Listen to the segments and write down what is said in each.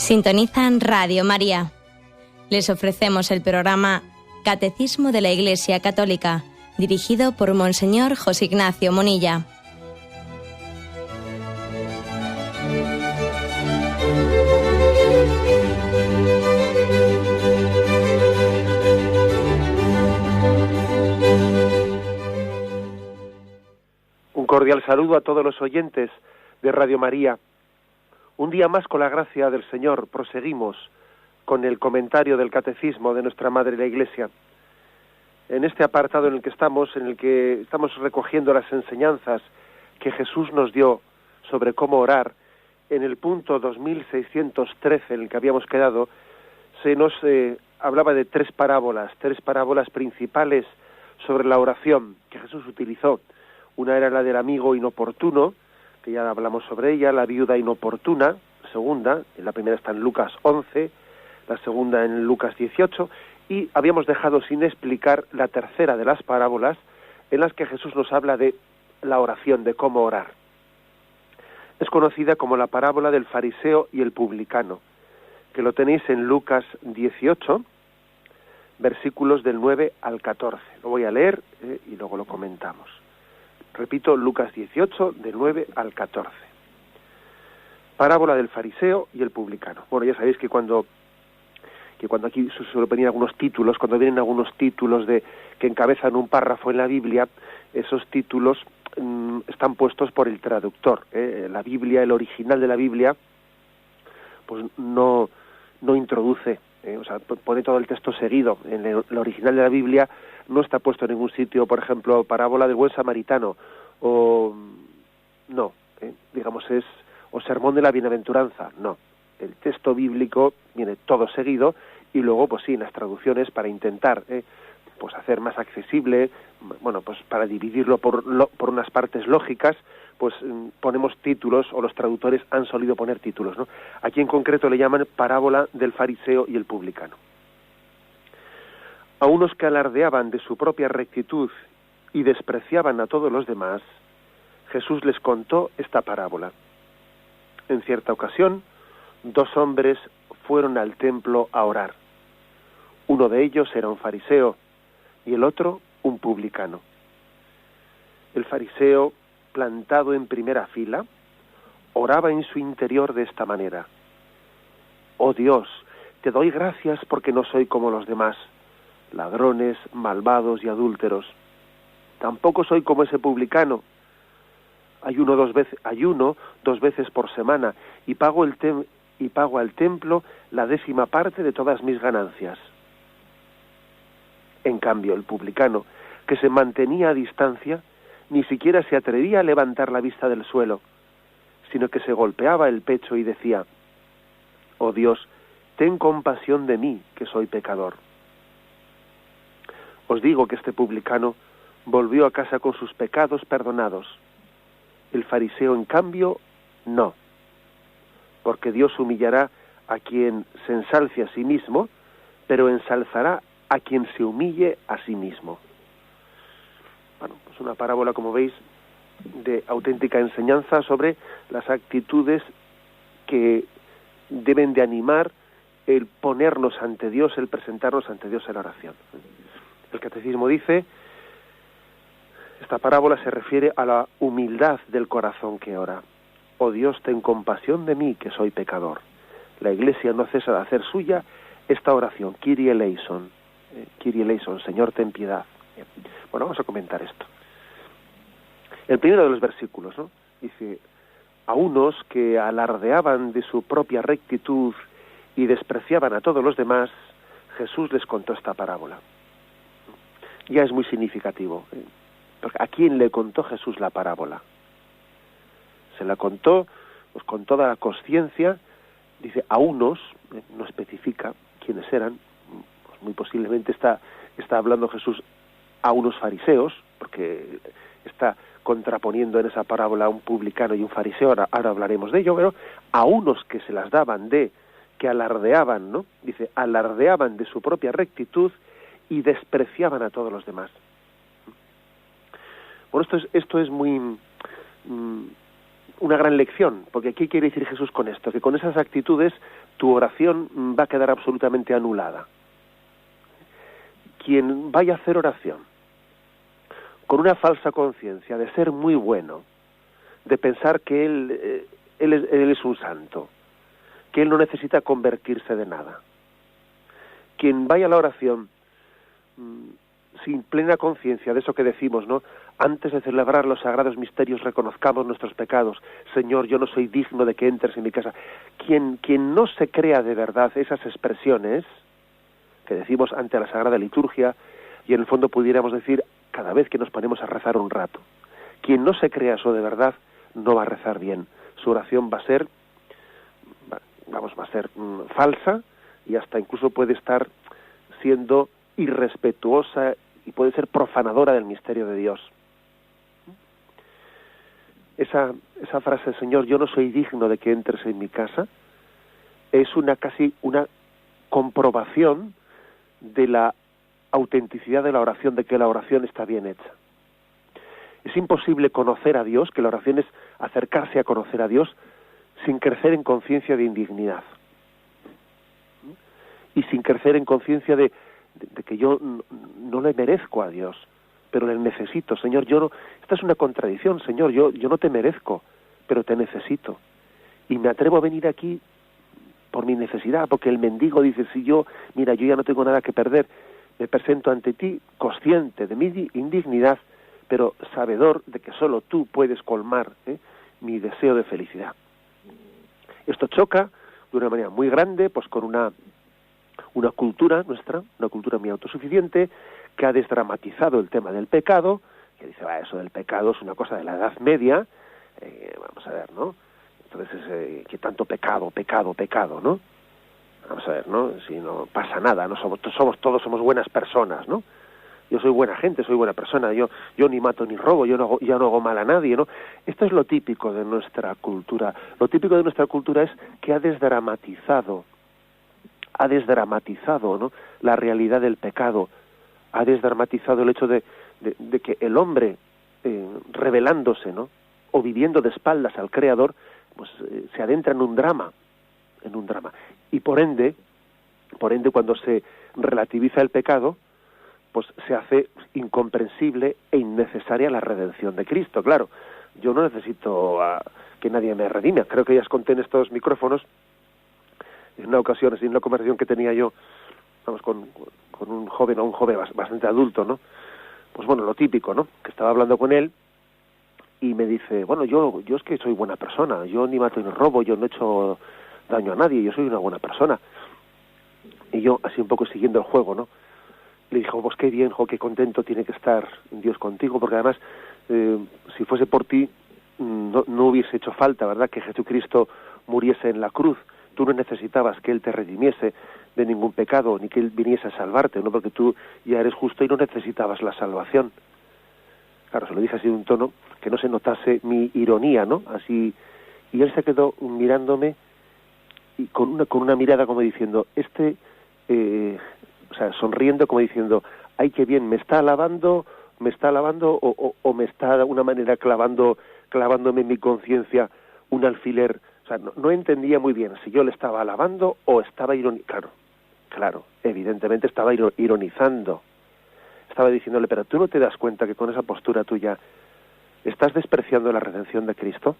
Sintonizan Radio María. Les ofrecemos el programa Catecismo de la Iglesia Católica, dirigido por Monseñor José Ignacio Munilla. Un cordial saludo a todos los oyentes de Radio María. Un día más, con la gracia del Señor, proseguimos con el comentario del Catecismo de nuestra Madre la Iglesia. En este apartado en el que estamos recogiendo las enseñanzas que Jesús nos dio sobre cómo orar, en el punto 2613 en el que habíamos quedado, se nos hablaba de tres parábolas principales sobre la oración que Jesús utilizó. Una era la del amigo inoportuno, que ya hablamos sobre ella, la viuda inoportuna, segunda, la primera está en Lucas 11, la segunda en Lucas 18, y habíamos dejado sin explicar la tercera de las parábolas, en las que Jesús nos habla de la oración, de cómo orar. Es conocida como la parábola del fariseo y el publicano, que lo tenéis en Lucas 18, versículos del 9 al 14. Lo voy a leer y luego lo comentamos. Repito, Lucas 18, del 9 al 14. Parábola del fariseo y el publicano. Bueno, ya sabéis que cuando aquí suelen venir algunos títulos, cuando vienen algunos títulos que encabezan un párrafo en la Biblia, esos títulos están puestos por el traductor. La Biblia, el original de la Biblia, pues no introduce, pone todo el texto seguido. En el original de la Biblia no está puesto en ningún sitio, por ejemplo, parábola del buen samaritano, o sermón de la bienaventuranza, no. El texto bíblico viene todo seguido, y luego, pues sí, en las traducciones, para intentar pues hacer más accesible, pues para dividirlo por unas partes lógicas, pues ponemos títulos, o los traductores han solido poner títulos, ¿no? Aquí en concreto le llaman parábola del fariseo y el publicano. A unos que alardeaban de su propia rectitud y despreciaban a todos los demás, Jesús les contó esta parábola. En cierta ocasión, 2 hombres fueron al templo a orar. Uno de ellos era un fariseo y el otro un publicano. El fariseo, plantado en primera fila, oraba en su interior de esta manera: «Oh Dios, te doy gracias porque no soy como los demás, ladrones, malvados y adúlteros. Tampoco soy como ese publicano. Ayuno 2 veces por semana y pago al templo la 10ª parte de todas mis ganancias». En cambio, el publicano, que se mantenía a distancia, ni siquiera se atrevía a levantar la vista del suelo, sino que se golpeaba el pecho y decía: «Oh Dios, ten compasión de mí, que soy pecador». Os digo que este publicano volvió a casa con sus pecados perdonados. El fariseo, en cambio, no, porque Dios humillará a quien se ensalce a sí mismo, pero ensalzará a quien se humille a sí mismo. Bueno, pues una parábola, como veis, de auténtica enseñanza sobre las actitudes que deben de animar el ponernos ante Dios, el presentarnos ante Dios en la oración. El Catecismo dice: esta parábola se refiere a la humildad del corazón que ora. «Oh Dios, ten compasión de mí, que soy pecador». La Iglesia no cesa de hacer suya esta oración: Kyrie eleison, Kyrie eleison, Señor, ten piedad. Bien. Bueno, vamos a comentar esto. El primero de los versículos, ¿no? Dice: a unos que alardeaban de su propia rectitud y despreciaban a todos los demás, Jesús les contó esta parábola. Ya es muy significativo. Porque ¿a quién le contó Jesús la parábola? Se la contó pues con toda la consciencia. Dice a unos, no especifica quiénes eran. Pues muy posiblemente está hablando Jesús a unos fariseos, porque está contraponiendo en esa parábola a un publicano y un fariseo. Ahora hablaremos de ello, pero a unos que se las daban que alardeaban, ¿no? Dice, alardeaban de su propia rectitud y despreciaban a todos los demás. Bueno, esto es muy una gran lección, porque ¿qué quiere decir Jesús con esto? Que con esas actitudes tu oración va a quedar absolutamente anulada. Quien vaya a hacer oración con una falsa conciencia de ser muy bueno, de pensar que él es un santo, que él no necesita convertirse de nada. Quien vaya a la oración sin plena conciencia de eso que decimos, ¿no? Antes de celebrar los sagrados misterios reconozcamos nuestros pecados. Señor, yo no soy digno de que entres en mi casa. Quien no se crea de verdad esas expresiones que decimos ante la Sagrada Liturgia, y en el fondo pudiéramos decir cada vez que nos ponemos a rezar un rato, quien no se crea eso de verdad no va a rezar bien. Su oración va a ser falsa, y hasta incluso puede estar siendo irrespetuosa y puede ser profanadora del misterio de Dios. Esa frase, Señor, yo no soy digno de que entres en mi casa, es casi una comprobación de la autenticidad de la oración, de que la oración está bien hecha. Es imposible conocer a Dios, que la oración es acercarse a conocer a Dios sin crecer en conciencia de indignidad y sin crecer en conciencia de que yo no le merezco a Dios, pero le necesito. Señor, esta es una contradicción, Señor, yo no te merezco, pero te necesito. Y me atrevo a venir aquí por mi necesidad, porque el mendigo dice, yo ya no tengo nada que perder, me presento ante ti consciente de mi indignidad, pero sabedor de que solo tú puedes colmar mi deseo de felicidad. Esto choca de una manera muy grande pues con una cultura nuestra, una cultura muy autosuficiente, que ha desdramatizado el tema del pecado, que dice, eso del pecado es una cosa de la Edad Media, vamos a ver, ¿no? Entonces, que tanto pecado, ¿no? Vamos a ver, ¿no? Si no pasa nada, no todos somos buenas personas, ¿no? Yo soy buena gente, soy buena persona, yo ni mato ni robo, yo no hago mal a nadie, ¿no? Esto es lo típico de nuestra cultura. Lo típico de nuestra cultura es que ha desdramatizado, ¿no?, la realidad del pecado, ha desdramatizado el hecho de que el hombre, rebelándose, ¿no?, o viviendo de espaldas al Creador, pues se adentra en un drama. Y por ende, cuando se relativiza el pecado, pues se hace incomprensible e innecesaria la redención de Cristo. Claro, yo no necesito que nadie me redime. Creo que ya os conté en estos micrófonos, en una ocasión, en una conversación que tenía yo, con un joven bastante adulto, ¿no? Pues bueno, lo típico, ¿no? Que estaba hablando con él y me dice, bueno, yo es que soy buena persona, yo ni mato ni robo, yo no he hecho daño a nadie, yo soy una buena persona. Y yo, así un poco siguiendo el juego, ¿no?, le dije, pues qué bien, qué contento tiene que estar Dios contigo, porque además, si fuese por ti, no hubiese hecho falta, ¿verdad?, que Jesucristo muriese en la cruz. Tú no necesitabas que Él te redimiese de ningún pecado, ni que Él viniese a salvarte, ¿no?, porque tú ya eres justo y no necesitabas la salvación. Claro, se lo dije así de un tono que no se notase mi ironía, ¿no?, así, y él se quedó mirándome y con una mirada como diciendo, sonriendo como diciendo, ay, qué bien, me está alabando o me está de alguna manera clavándome en mi conciencia un alfiler. O sea, no entendía muy bien si yo le estaba alabando o estaba ironizando. Claro, evidentemente estaba ironizando. Estaba diciéndole, pero ¿tú no te das cuenta que con esa postura tuya estás despreciando la redención de Cristo?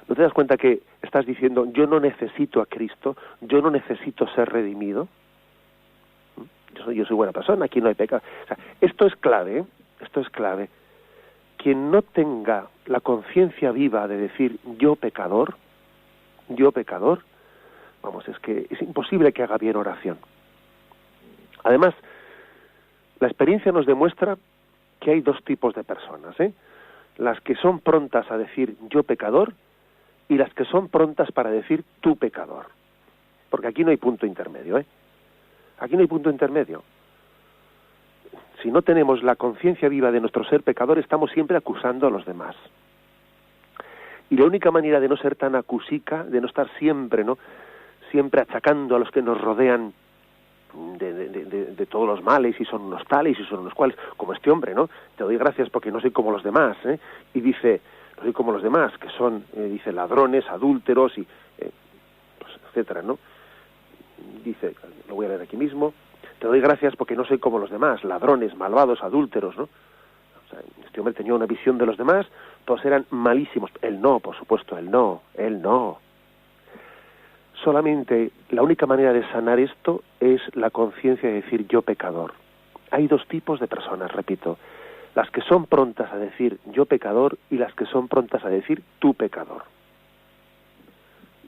¿No te das cuenta que estás diciendo, yo no necesito a Cristo, yo no necesito ser redimido? Yo soy buena persona, aquí no hay pecado. O sea, esto es clave, ¿eh? Esto es clave. Quien no tenga la conciencia viva de decir, yo pecador, vamos, es que es imposible que haga bien oración. Además, la experiencia nos demuestra que hay dos tipos de personas, ¿eh? Las que son prontas a decir, yo pecador, y las que son prontas para decir tú pecador. Porque aquí no hay punto intermedio, ¿eh? Aquí no hay punto intermedio. Si no tenemos la conciencia viva de nuestro ser pecador, estamos siempre acusando a los demás. Y la única manera de no ser tan acusica, de no estar siempre, ¿no?, siempre achacando a los que nos rodean de todos los males, y son unos tales y son unos cuales, como este hombre, ¿no? Te doy gracias porque no soy como los demás, ¿eh? Y dice, no soy como los demás, que son, dice, ladrones, adúlteros, y pues, etcétera, ¿no? Dice, lo voy a leer aquí mismo, te doy gracias porque no soy como los demás, ladrones, malvados, adúlteros, ¿no? O sea, este hombre tenía una visión de los demás, todos eran malísimos. Él no, por supuesto, él no. Solamente la única manera de sanar esto es la conciencia de decir yo pecador. Hay dos tipos de personas, repito, las que son prontas a decir yo pecador y las que son prontas a decir tú pecador.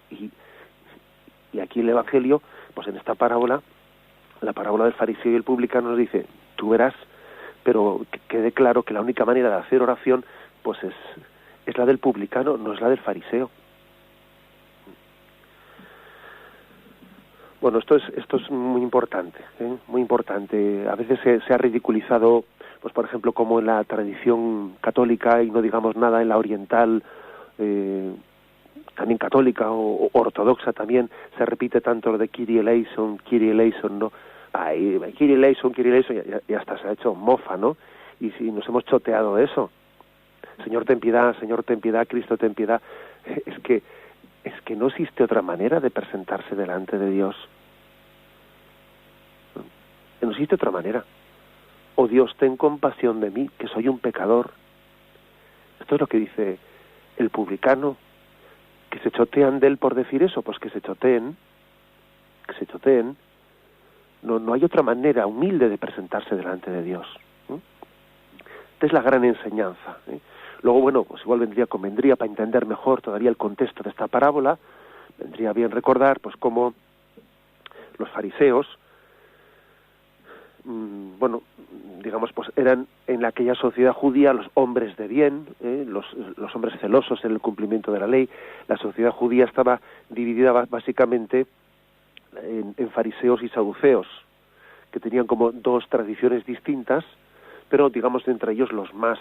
Y aquí el Evangelio, pues en esta parábola, la parábola del fariseo y el publicano nos dice, tú verás, pero que quede claro que la única manera de hacer oración pues es la del publicano, no es la del fariseo. Bueno, esto es muy importante, muy importante. A veces se ha ridiculizado, pues por ejemplo, como en la tradición católica, y no digamos nada en la oriental, también católica o ortodoxa también, se repite tanto lo de Kyrie eleison, ¿no? Ay, Kyrie eleison, y hasta se ha hecho mofa, ¿no? Y si nos hemos choteado de eso. Señor, ten piedad, Cristo, ten piedad. Es que no existe otra manera de presentarse delante de Dios. No existe otra manera. Oh Dios, ten compasión de mí, que soy un pecador. Esto es lo que dice el publicano. Que se chotean de él por decir eso, pues que se choteen. No hay otra manera humilde de presentarse delante de Dios. Esta es la gran enseñanza. Luego, bueno, pues igual convendría para entender mejor todavía el contexto de esta parábola, vendría bien recordar, pues cómo los fariseos, bueno, digamos, pues eran en aquella sociedad judía los hombres de bien, los hombres celosos en el cumplimiento de la ley. La sociedad judía estaba dividida básicamente en fariseos y saduceos, que tenían como dos tradiciones distintas, pero digamos entre ellos los más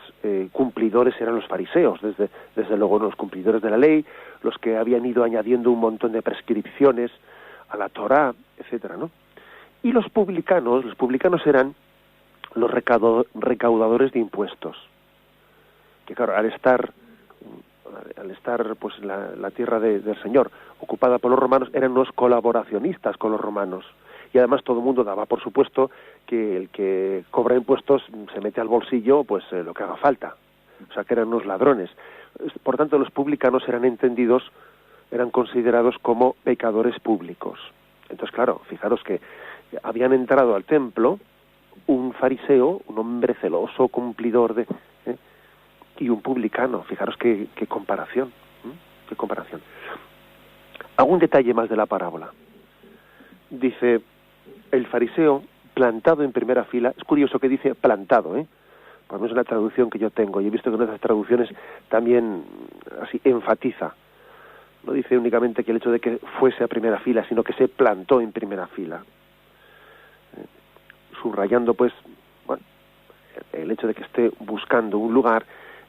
cumplidores eran los fariseos, desde luego los cumplidores de la ley, los que habían ido añadiendo un montón de prescripciones a la Torá, etcétera, ¿no? Y los publicanos eran los recaudadores de impuestos, que claro, al estar pues la tierra del Señor ocupada por los romanos, eran unos colaboracionistas con los romanos. Y además todo el mundo daba por supuesto que el que cobra impuestos se mete al bolsillo pues lo que haga falta. O sea, que eran unos ladrones. Por tanto, los publicanos eran considerados como pecadores públicos. Entonces, claro, fijaros que habían entrado al templo un fariseo, un hombre celoso, cumplidor y un publicano. Fijaros qué comparación. Qué comparación. Algún detalle más de la parábola. Dice, el fariseo plantado en primera fila, es curioso que dice plantado, por lo menos es la traducción que yo tengo, y he visto que en otras traducciones también así enfatiza. No dice únicamente que el hecho de que fuese a primera fila, sino que se plantó en primera fila. Subrayando, pues, bueno, el hecho de que esté buscando un lugar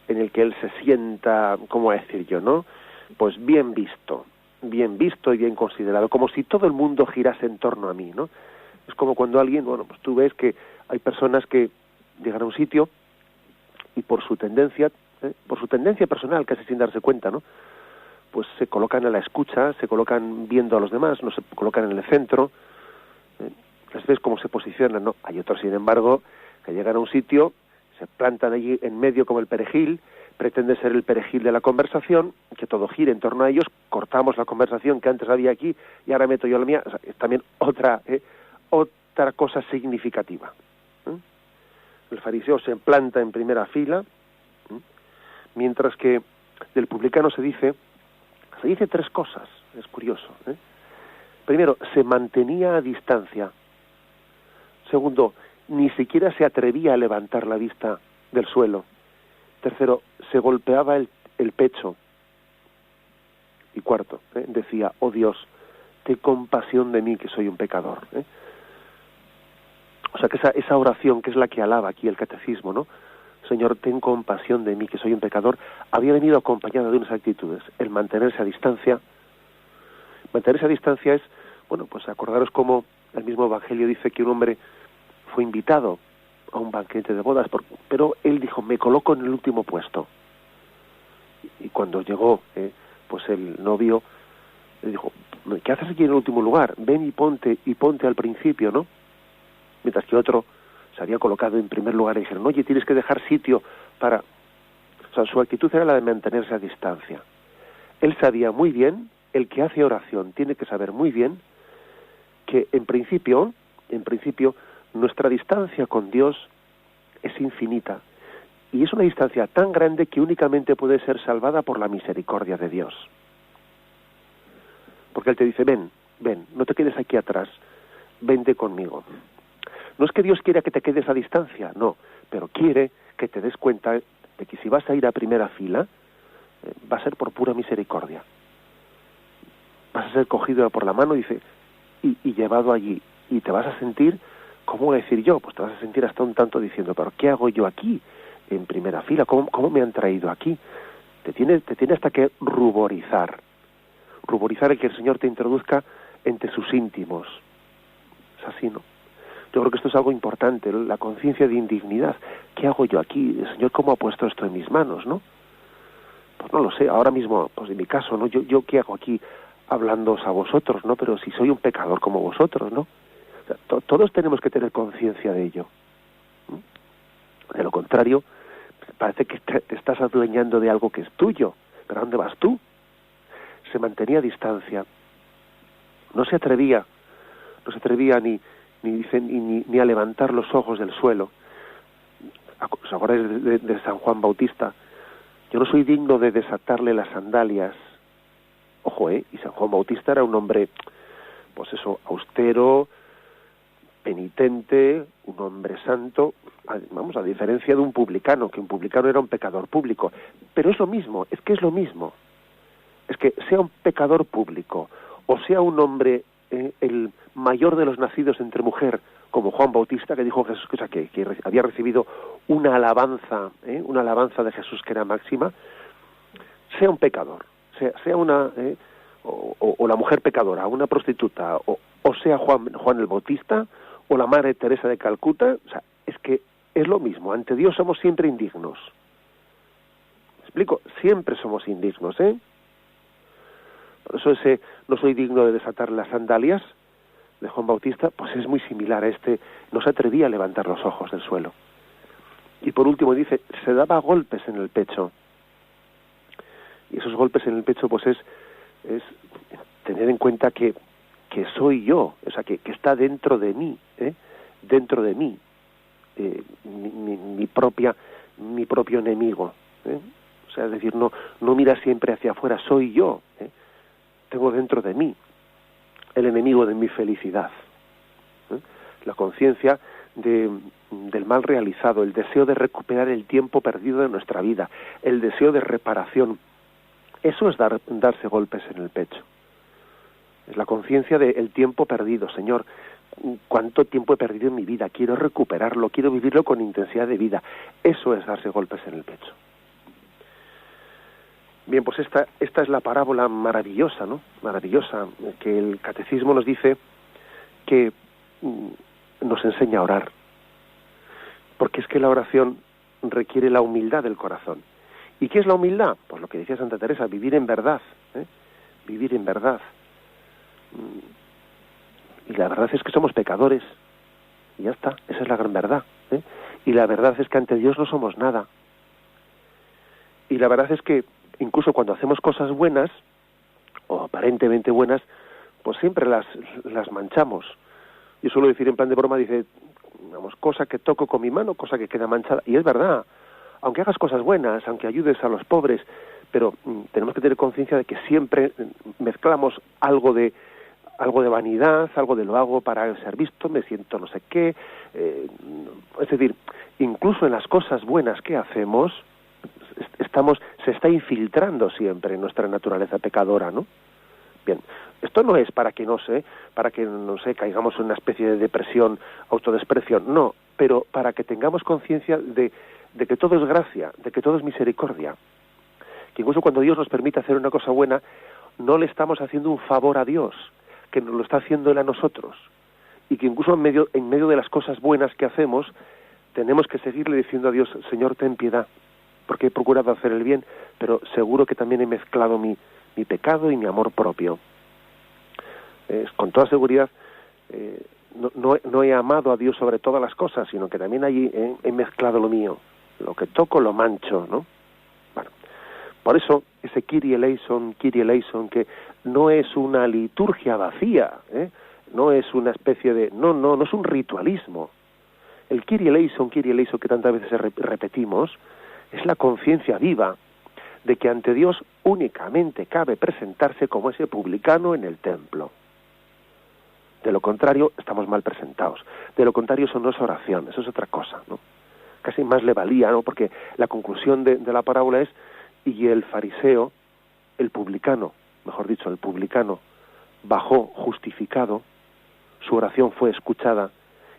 en el que él se sienta, ¿cómo decir yo, no? Pues bien visto y bien considerado, como si todo el mundo girase en torno a mí, ¿no? Es como cuando alguien, bueno, pues tú ves que hay personas que llegan a un sitio y por su tendencia personal, casi sin darse cuenta, ¿no? Pues se colocan a la escucha, se colocan viendo a los demás, no se colocan en el centro, las ves cómo se posicionan, ¿no? Hay otros, sin embargo, que llegan a un sitio, se plantan allí en medio como el perejil, pretende ser el perejil de la conversación, que todo gire en torno a ellos, cortamos la conversación que antes había aquí y ahora meto yo la mía. O sea, es también otra cosa significativa. El fariseo se planta en primera fila, mientras que del publicano se dice tres cosas, es curioso. Primero, se mantenía a distancia. Segundo, ni siquiera se atrevía a levantar la vista del suelo. Tercero, se golpeaba el pecho. Y cuarto, decía, oh Dios, ten compasión de mí que soy un pecador. O sea que esa oración, que es la que alaba aquí el catecismo, ¿no? Señor, ten compasión de mí que soy un pecador, había venido acompañada de unas actitudes. El mantenerse a distancia. Mantenerse a distancia es, bueno, pues acordaros cómo el mismo Evangelio dice que un hombre fue invitado a un banquete de bodas, pero él dijo, me coloco en el último puesto. cuando llegó pues el novio, le dijo: ¿qué haces aquí en el último lugar? Ven y ponte al principio, ¿no? Mientras que otro se había colocado en primer lugar y dijeron: oye, tienes que dejar sitio para... O sea, su actitud era la de mantenerse a distancia. Él sabía muy bien, el que hace oración tiene que saber muy bien que en principio, nuestra distancia con Dios es infinita. Y es una distancia tan grande que únicamente puede ser salvada por la misericordia de Dios. Porque Él te dice: ven, no te quedes aquí atrás, vente conmigo. No es que Dios quiera que te quedes a distancia, no, pero quiere que te des cuenta de que si vas a ir a primera fila, va a ser por pura misericordia. Vas a ser cogido por la mano, dice, y llevado allí, y te vas a sentir, ¿cómo voy a decir yo? Pues te vas a sentir hasta un tanto diciendo: ¿pero qué hago yo aquí, en primera fila? ¿Cómo me han traído aquí? Te tiene hasta que ruborizar el que el Señor te introduzca entre sus íntimos. Es así, ¿no? Yo creo que esto es algo importante, la conciencia de indignidad. ¿Qué hago yo aquí? El Señor, ¿cómo ha puesto esto en mis manos, no? Pues no lo sé, ahora mismo, pues en mi caso, ¿no? Yo ¿qué hago aquí hablándoos a vosotros, no? Pero si soy un pecador como vosotros, ¿no? O sea, todos tenemos que tener conciencia de ello. De lo contrario, parece que te estás adueñando de algo que es tuyo. ¿Pero a dónde vas tú? Se mantenía a distancia. No se atrevía ni a levantar los ojos del suelo. ¿Os acordáis de San Juan Bautista? Yo no soy digno de desatarle las sandalias. Ojo, y San Juan Bautista era un hombre, pues eso, austero, penitente, un hombre santo, a diferencia de un publicano, que un publicano era un pecador público. Pero es lo mismo, es que sea un pecador público, o sea un hombre, el mayor de los nacidos entre mujer, como Juan Bautista, que dijo Jesús, que había recibido una alabanza de Jesús que era máxima, sea un pecador, sea una, o la mujer pecadora, una prostituta, o sea Juan el Bautista, o la Madre Teresa de Calcuta, o sea, es que es lo mismo, ante Dios somos siempre indignos. ¿Me explico? Siempre somos indignos, Por eso ese no soy digno de desatar las sandalias de Juan Bautista, pues es muy similar a este, no se atrevía a levantar los ojos del suelo. Y por último dice, se daba golpes en el pecho. Y esos golpes en el pecho pues es tener en cuenta que soy yo, o sea, que está dentro de mí, mi propio enemigo, O sea, es decir, no mira siempre hacia afuera, soy yo, tengo dentro de mí el enemigo de mi felicidad, la conciencia del mal realizado, el deseo de recuperar el tiempo perdido de nuestra vida, el deseo de reparación. Eso es darse golpes en el pecho. Es la conciencia del tiempo perdido. Señor, ¿cuánto tiempo he perdido en mi vida? Quiero recuperarlo, quiero vivirlo con intensidad de vida. Eso es darse golpes en el pecho. Bien, pues esta es la parábola maravillosa, ¿no? Maravillosa, que el catecismo nos dice que nos enseña a orar. Porque es que la oración requiere la humildad del corazón. ¿Y qué es la humildad? Pues lo que decía Santa Teresa, vivir en verdad, vivir en verdad. Y la verdad es que somos pecadores. Y ya está, esa es la gran verdad. Y la verdad es que ante Dios no somos nada. Y la verdad es que incluso cuando hacemos cosas buenas, o aparentemente buenas, pues siempre las manchamos. Yo suelo decir en plan de broma, dice, vamos, cosa que toco con mi mano, cosa que queda manchada. Y es verdad, aunque hagas cosas buenas, aunque ayudes a los pobres, pero tenemos que tener conciencia de que siempre mezclamos algo de vanidad, algo de lo hago para ser visto, me siento no sé qué. Es decir, incluso en las cosas buenas que hacemos, se está infiltrando siempre nuestra naturaleza pecadora, ¿no? Bien, esto no es para que no sé, caigamos en una especie de depresión, autodesprecio, no, pero para que tengamos conciencia de que todo es gracia, de que todo es misericordia. Que incluso cuando Dios nos permite hacer una cosa buena, no le estamos haciendo un favor a Dios, que nos lo está haciendo Él a nosotros. Y que incluso en medio de las cosas buenas que hacemos, tenemos que seguirle diciendo a Dios, Señor, ten piedad. porque he procurado hacer el bien, pero seguro que también he mezclado mi pecado y mi amor propio. Con toda seguridad, no he amado a Dios sobre todas las cosas, sino que también allí he mezclado lo mío. Lo que toco lo mancho, ¿no? Bueno, por eso ese Kyrie eleison, que no es una liturgia vacía, no es una especie de... No es un ritualismo. El Kyrie eleison que tantas veces repetimos, es la conciencia viva de que ante Dios únicamente cabe presentarse como ese publicano en el templo. De lo contrario, estamos mal presentados. De lo contrario, eso no es oración, eso es otra cosa, ¿no? Casi más le valía, ¿no? Porque la conclusión de la parábola es: y el fariseo, el publicano, bajó justificado, su oración fue escuchada,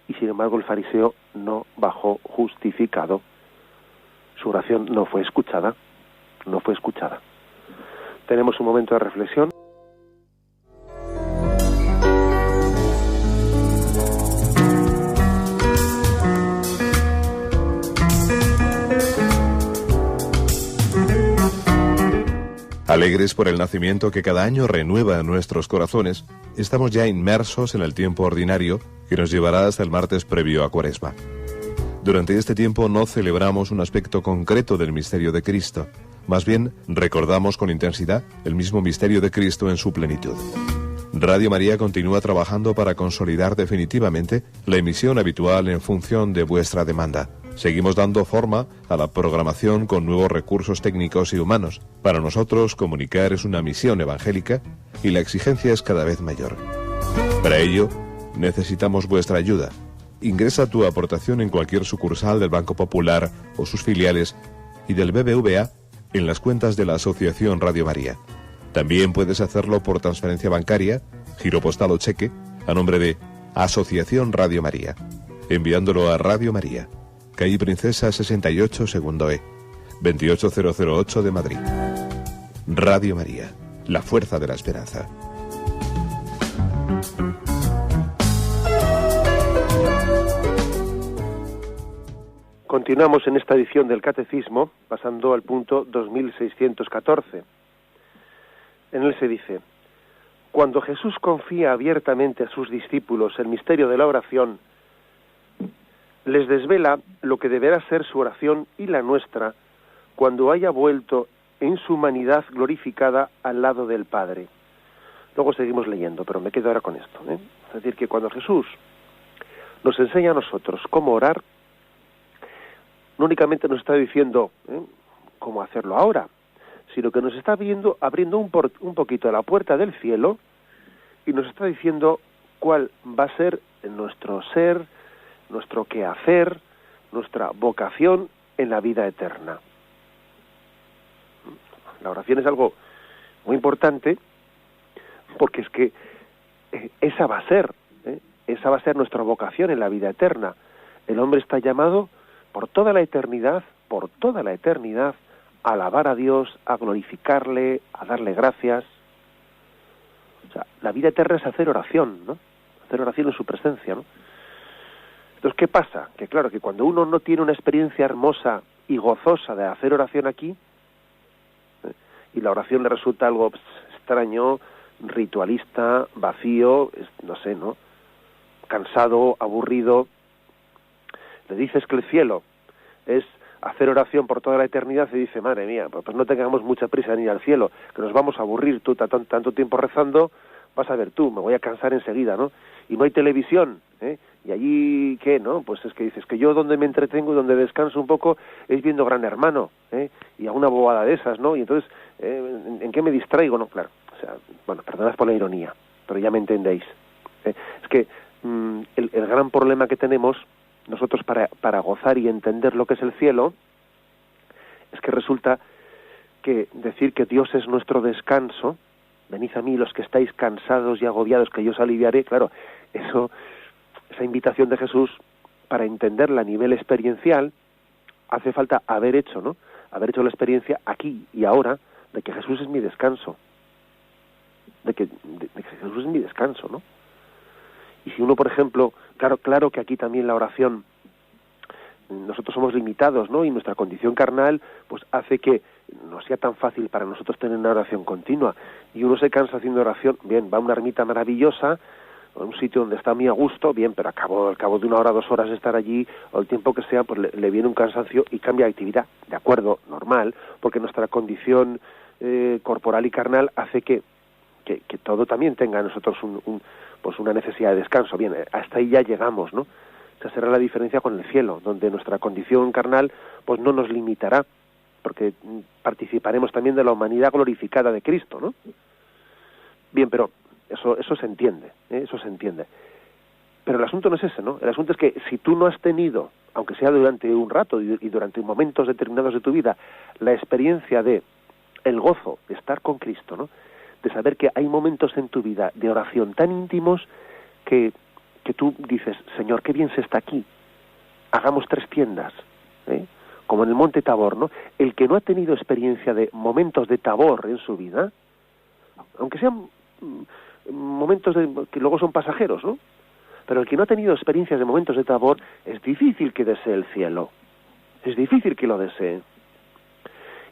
y sin embargo el fariseo no bajó justificado. Su oración no fue escuchada. Tenemos un momento de reflexión. Alegres por el nacimiento que cada año renueva nuestros corazones, estamos ya inmersos en el tiempo ordinario que nos llevará hasta el martes previo a Cuaresma. Durante este tiempo no celebramos un aspecto concreto del misterio de Cristo, más bien recordamos con intensidad el mismo misterio de Cristo en su plenitud. Radio María continúa trabajando para consolidar definitivamente la emisión habitual en función de vuestra demanda. Seguimos dando forma a la programación con nuevos recursos técnicos y humanos. Para nosotros, comunicar es una misión evangélica y la exigencia es cada vez mayor. Para ello, necesitamos vuestra ayuda. Ingresa tu aportación en cualquier sucursal del Banco Popular o sus filiales y del BBVA en las cuentas de la Asociación Radio María. También puedes hacerlo por transferencia bancaria, giro postal o cheque, a nombre de Asociación Radio María, enviándolo a Radio María, calle Princesa 68, segundo E, 28008 de Madrid. Radio María, la fuerza de la esperanza. Continuamos en esta edición del Catecismo, pasando al punto 2614. En él se dice: cuando Jesús confía abiertamente a sus discípulos el misterio de la oración, les desvela lo que deberá ser su oración y la nuestra cuando haya vuelto en su humanidad glorificada al lado del Padre. Luego seguimos leyendo, pero me quedo ahora con esto, Es decir, que cuando Jesús nos enseña a nosotros cómo orar, no únicamente nos está diciendo cómo hacerlo ahora, sino que nos está abriendo un poquito la puerta del cielo y nos está diciendo cuál va a ser nuestro ser, nuestro quehacer, nuestra vocación en la vida eterna. La oración es algo muy importante porque es que esa va a ser nuestra vocación en la vida eterna. El hombre está llamado por toda la eternidad, a alabar a Dios, a glorificarle, a darle gracias. O sea, la vida eterna es hacer oración, ¿no? Hacer oración en su presencia, ¿no? Entonces, ¿qué pasa? Que claro, que cuando uno no tiene una experiencia hermosa y gozosa de hacer oración aquí, y la oración le resulta algo extraño, ritualista, vacío, no sé, ¿no? Cansado, aburrido, le dices que el cielo es hacer oración por toda la eternidad y dice: madre mía, pues no tengamos mucha prisa en ir al cielo, que nos vamos a aburrir, tú tanto tiempo rezando, vas a ver tú, me voy a cansar enseguida, ¿no? Y no hay televisión, y allí, ¿qué, no? Pues es que dices que yo donde me entretengo y donde descanso un poco es viendo Gran Hermano, y a una bobada de esas, ¿no? Y entonces, ¿en qué me distraigo? No, claro, o sea, bueno, perdonad por la ironía, pero ya me entendéis. Es que el gran problema que tenemos nosotros para gozar y entender lo que es el cielo es que resulta que decir que Dios es nuestro descanso, venid a mí los que estáis cansados y agobiados, que yo os aliviaré, claro, esa invitación de Jesús, para entenderla a nivel experiencial, hace falta haber hecho la experiencia aquí y ahora de que Jesús es mi descanso, de que Jesús es mi descanso, ¿no? Y si uno, por ejemplo, claro que aquí también la oración nosotros somos limitados, ¿no? Y nuestra condición carnal pues hace que no sea tan fácil para nosotros tener una oración continua. Y uno se cansa haciendo oración, bien, va a una ermita maravillosa, a un sitio donde está muy a gusto, bien, pero al cabo de 1 hora, 2 horas de estar allí, o el tiempo que sea, pues le viene un cansancio y cambia de actividad. De acuerdo, normal, porque nuestra condición corporal y carnal hace que todo también tenga en nosotros pues una necesidad de descanso. Bien, hasta ahí ya llegamos, ¿no? Esa será la diferencia con el cielo, donde nuestra condición carnal pues no nos limitará, porque participaremos también de la humanidad glorificada de Cristo, ¿no? Bien, pero eso se entiende, eso se entiende. Pero el asunto no es ese, ¿no? El asunto es que si tú no has tenido, aunque sea durante un rato y durante momentos determinados de tu vida, la experiencia de el gozo de estar con Cristo, ¿no? De saber que hay momentos en tu vida de oración tan íntimos que tú dices, Señor, qué bien se está aquí, hagamos 3 tiendas, como en el monte Tabor, ¿no? El que no ha tenido experiencia de momentos de Tabor en su vida, aunque sean momentos que luego son pasajeros, ¿no? Pero el que no ha tenido experiencias de momentos de Tabor, es difícil que desee el cielo, es difícil que lo desee.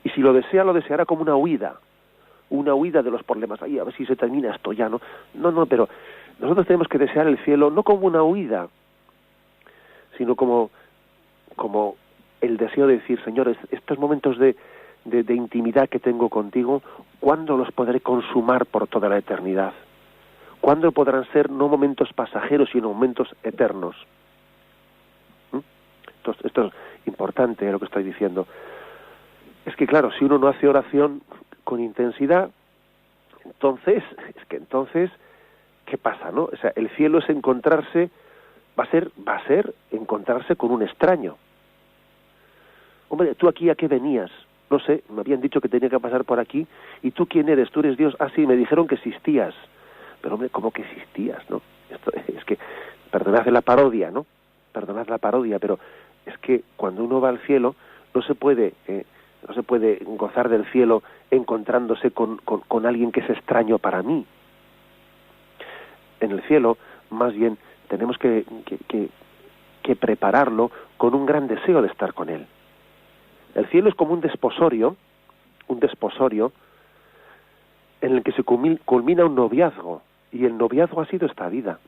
Y si lo desea, lo deseará como una huida de los problemas. Ay, a ver si se termina esto ya, ¿no? No, pero nosotros tenemos que desear el cielo no como una huida, sino como el deseo de decir, Señor, estos momentos de intimidad que tengo contigo, ¿cuándo los podré consumar por toda la eternidad? ¿Cuándo podrán ser no momentos pasajeros, sino momentos eternos? Esto es importante, lo que estoy diciendo. Es que, claro, si uno no hace oración con intensidad, entonces, ¿qué pasa, no? O sea, el cielo es encontrarse, va a ser encontrarse con un extraño. Hombre, ¿tú aquí a qué venías? No sé, me habían dicho que tenía que pasar por aquí, ¿y tú quién eres? ¿Tú eres Dios? Ah, sí, me dijeron que existías. Pero, hombre, ¿cómo que existías, no? Esto es que, perdonad la parodia, ¿no? Perdonad la parodia, pero es que cuando uno va al cielo, no se puede gozar del cielo encontrándose con alguien que es extraño para mí. En el cielo, más bien, tenemos que prepararlo con un gran deseo de estar con él. El cielo es como un desposorio en el que se culmina un noviazgo, y el noviazgo ha sido esta vida.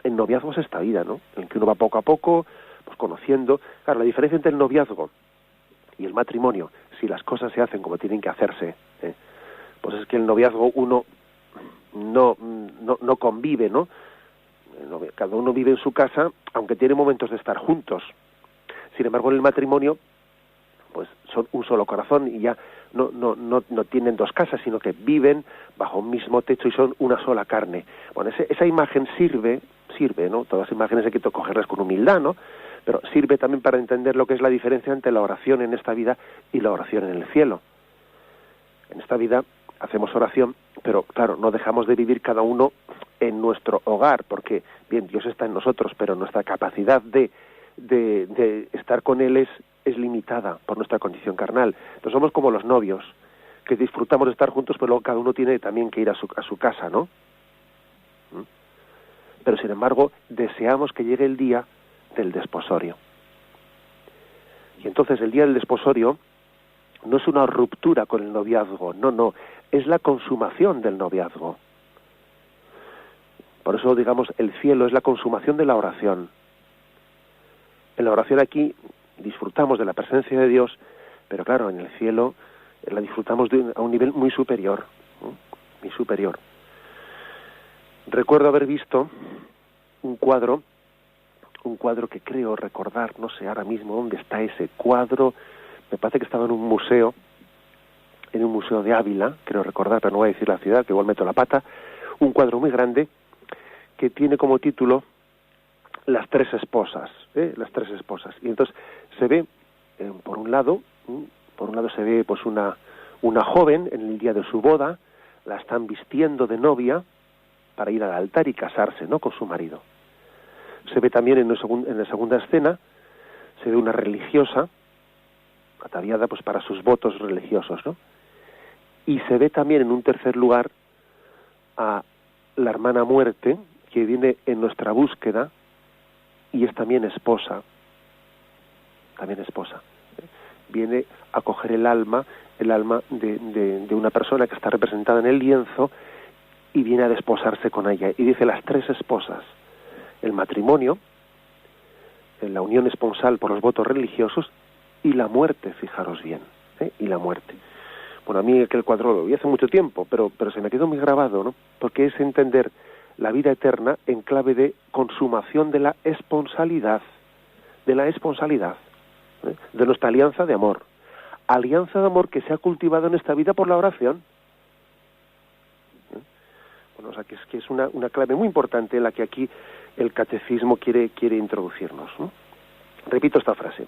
El noviazgo es esta vida, ¿no? En el que uno va poco a poco, pues conociendo. Claro, la diferencia entre el noviazgo y el matrimonio, si las cosas se hacen como tienen que hacerse, pues es que el noviazgo uno no convive, ¿no? Cada uno vive en su casa, aunque tiene momentos de estar juntos. Sin embargo, en el matrimonio, pues son un solo corazón y ya no tienen 2 casas, sino que viven bajo un mismo techo y son una sola carne. Bueno, esa imagen sirve, ¿no? Todas las imágenes hay que cogerlas con humildad, ¿no? Pero sirve también para entender lo que es la diferencia entre la oración en esta vida y la oración en el cielo. En esta vida hacemos oración, pero claro, no dejamos de vivir cada uno en nuestro hogar, porque, bien, Dios está en nosotros, pero nuestra capacidad de estar con Él es limitada por nuestra condición carnal. Entonces somos como los novios, que disfrutamos de estar juntos, pero luego cada uno tiene también que ir a su casa, ¿no? Pero sin embargo, deseamos que llegue el día del desposorio. Y entonces el día del desposorio no es una ruptura con el noviazgo, no, es la consumación del noviazgo. Por eso, digamos, el cielo es la consumación de la oración. En la oración aquí disfrutamos de la presencia de Dios, pero claro, en el cielo la disfrutamos a un nivel muy superior, ¿no? Muy superior. Recuerdo haber visto un cuadro que creo recordar, no sé ahora mismo dónde está ese cuadro, me parece que estaba en un museo de Ávila, creo recordar, pero no voy a decir la ciudad, que igual meto la pata, un cuadro muy grande que tiene como título Las 3 esposas, Las 3 esposas. Y entonces se ve, por un lado se ve pues una joven en el día de su boda, la están vistiendo de novia para ir al altar y casarse, ¿no?, con su marido. Se ve también en la segunda escena, se ve una religiosa, ataviada pues para sus votos religiosos, ¿no? Y se ve también en un tercer lugar a la hermana muerte, que viene en nuestra búsqueda, y es también esposa, esposa. Viene a coger el alma de una persona que está representada en el lienzo y viene a desposarse con ella. Y dice las 3 esposas: el matrimonio, la unión esponsal por los votos religiosos y la muerte, fijaros bien, y la muerte. Bueno, a mí aquel cuadro lo vi hace mucho tiempo, pero se me quedó muy grabado, ¿no? Porque es entender la vida eterna en clave de consumación de la esponsalidad, de nuestra alianza de amor que se ha cultivado en esta vida por la oración. Bueno, o sea, que es una clave muy importante en la que aquí el catecismo quiere introducirnos, ¿no? Repito esta frase: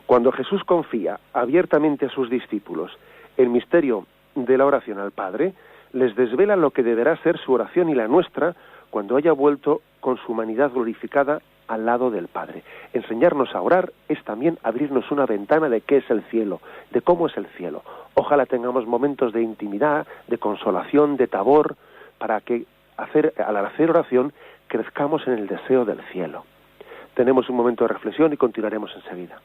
cuando Jesús confía abiertamente a sus discípulos el misterio de la oración al Padre, les desvela lo que deberá ser su oración y la nuestra cuando haya vuelto con su humanidad glorificada al lado del Padre. Enseñarnos a orar es también abrirnos una ventana de qué es el cielo, de cómo es el cielo. Ojalá tengamos momentos de intimidad, de consolación, de tabor, para que al hacer oración crezcamos en el deseo del cielo. Tenemos un momento de reflexión y continuaremos enseguida.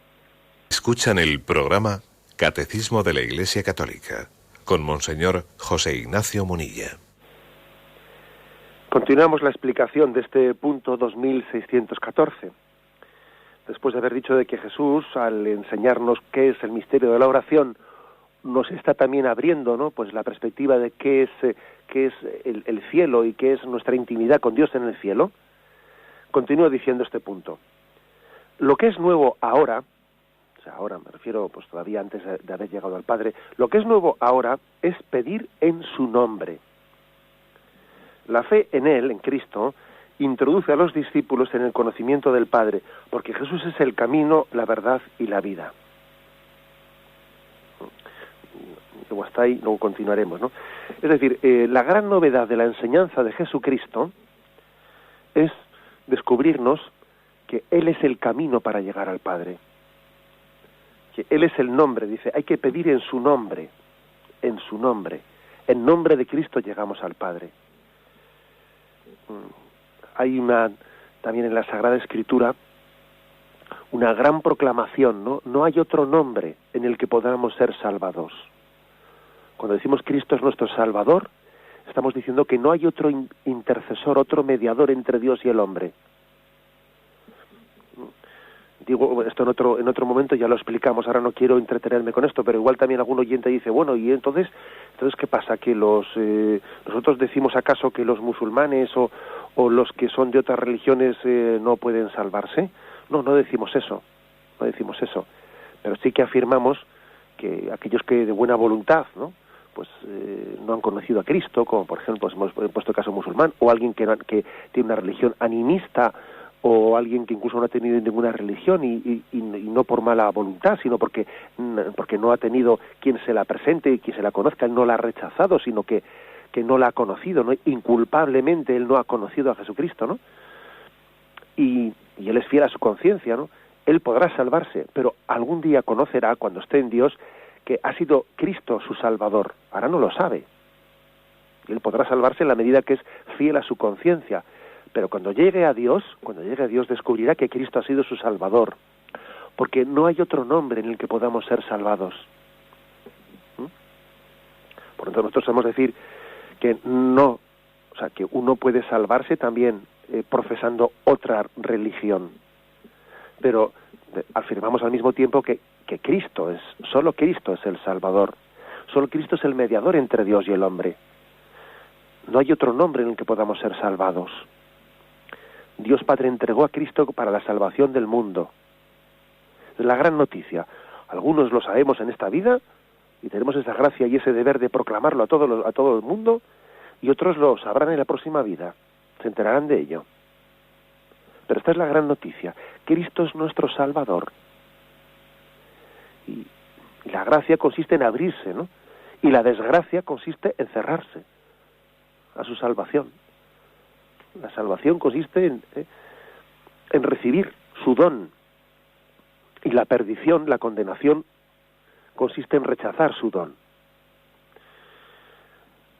Escuchan el programa Catecismo de la Iglesia Católica con Monseñor José Ignacio Munilla. Continuamos la explicación de este punto 2614. Después de haber dicho de que Jesús, al enseñarnos qué es el misterio de la oración, nos está también abriendo, ¿no?, pues la perspectiva de qué es el cielo y qué es nuestra intimidad con Dios en el cielo. Continúa diciendo este punto: lo que es nuevo ahora, o sea, ahora me refiero pues todavía antes de haber llegado al Padre, lo que es nuevo ahora es pedir en su nombre. La fe en Él, en Cristo, introduce a los discípulos en el conocimiento del Padre, porque Jesús es el camino, la verdad y la vida. Luego hasta ahí, luego continuaremos, ¿no? Es decir, la gran novedad de la enseñanza de Jesucristo es descubrirnos que Él es el camino para llegar al Padre. Que Él es el nombre, dice, hay que pedir en su nombre, en su nombre. En nombre de Cristo llegamos al Padre. Hay también en la Sagrada Escritura, una gran proclamación, ¿no? No hay otro nombre en el que podamos ser salvados. Cuando decimos Cristo es nuestro Salvador, estamos diciendo que no hay otro intercesor, otro mediador entre Dios y el hombre. Digo esto en otro momento, ya lo explicamos, ahora no quiero entretenerme con esto, pero igual también algún oyente dice, bueno, ¿y entonces qué pasa? ¿Que nosotros decimos acaso que los musulmanes o los que son de otras religiones no pueden salvarse? No decimos eso, pero sí que afirmamos que aquellos que de buena voluntad, ¿no?, pues no han conocido a Cristo, como por ejemplo pues hemos puesto el caso musulmán, o alguien que tiene una religión animista, o alguien que incluso no ha tenido ninguna religión y no por mala voluntad, sino porque no ha tenido quien se la presente y quien se la conozca. Él no la ha rechazado, sino que no la ha conocido, ¿no? Inculpablemente él no ha conocido a Jesucristo, ¿no? Y él es fiel a su conciencia, ¿no? Él podrá salvarse, pero algún día conocerá, cuando esté en Dios, que ha sido Cristo su Salvador. Ahora no lo sabe. Él podrá salvarse en la medida que es fiel a su conciencia. Pero cuando llegue a Dios descubrirá que Cristo ha sido su Salvador, porque no hay otro nombre en el que podamos ser salvados. Por lo tanto, nosotros sabemos decir que que uno puede salvarse también profesando otra religión, pero afirmamos al mismo tiempo que solo Cristo es el Salvador, solo Cristo es el mediador entre Dios y el hombre. No hay otro nombre en el que podamos ser salvados. Dios Padre entregó a Cristo para la salvación del mundo. Es la gran noticia. Algunos lo sabemos en esta vida y tenemos esa gracia y ese deber de proclamarlo a todo el mundo, y otros lo sabrán en la próxima vida, se enterarán de ello. Pero esta es la gran noticia. Cristo es nuestro Salvador. Y la gracia consiste en abrirse, ¿no? Y la desgracia consiste en cerrarse a su salvación. La salvación consiste en recibir su don, y la perdición, la condenación, consiste en rechazar su don.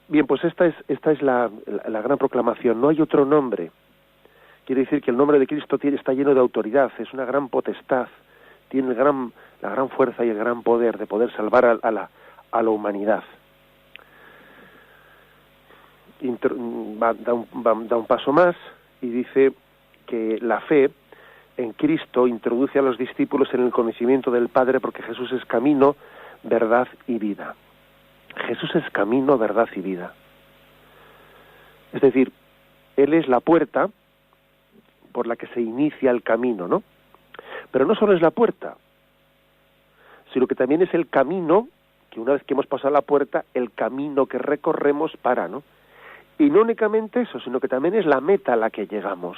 Bien, pues esta es la gran proclamación. No hay otro nombre. Quiere decir que el nombre de Cristo está lleno de autoridad, es una gran potestad tiene la gran fuerza y el gran poder de poder salvar a la humanidad. Da un paso más y dice que la fe en Cristo introduce a los discípulos en el conocimiento del Padre, porque Jesús es camino, verdad y vida. Jesús es camino, verdad y vida. Es decir, Él es la puerta por la que se inicia el camino, ¿no? Pero no solo es la puerta, sino que también es el camino, que una vez que hemos pasado la puerta, el camino que recorremos para, ¿no? Y no únicamente eso, sino que también es la meta a la que llegamos.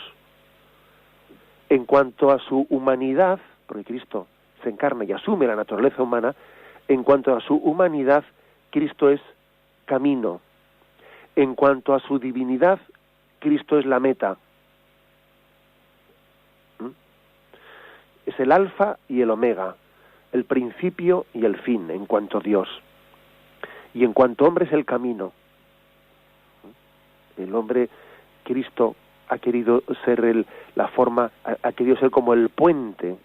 En cuanto a su humanidad, porque Cristo se encarna y asume la naturaleza humana, en cuanto a su humanidad, Cristo es camino. En cuanto a su divinidad, Cristo es la meta. Es el alfa y el omega, el principio y el fin, en cuanto a Dios. Y en cuanto hombre es el camino. El hombre, Cristo, ha querido ser ha querido ser como el puente,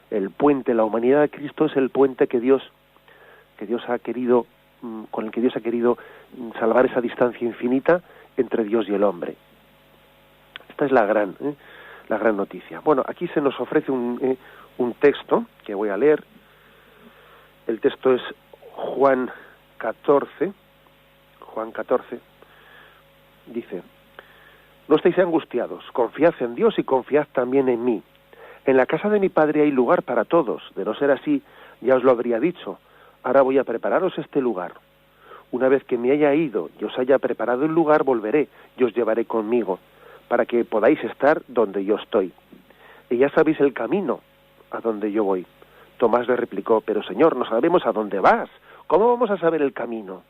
el puente, la humanidad de Cristo es el puente que Dios ha querido, con el que Dios ha querido salvar esa distancia infinita entre Dios y el hombre. Esta es la gran noticia. Bueno, aquí se nos ofrece un texto que voy a leer. El texto es Juan 14. Dice: no estéis angustiados, confiad en Dios y confiad también en mí. En la casa de mi Padre hay lugar para todos. De no ser así, ya os lo habría dicho. Ahora voy a prepararos este lugar. Una vez que me haya ido y os haya preparado el lugar, volveré y os llevaré conmigo, para que podáis estar donde yo estoy. Y ya sabéis el camino a donde yo voy. Tomás le replicó: pero Señor, no sabemos a dónde vas. ¿Cómo vamos a saber el camino?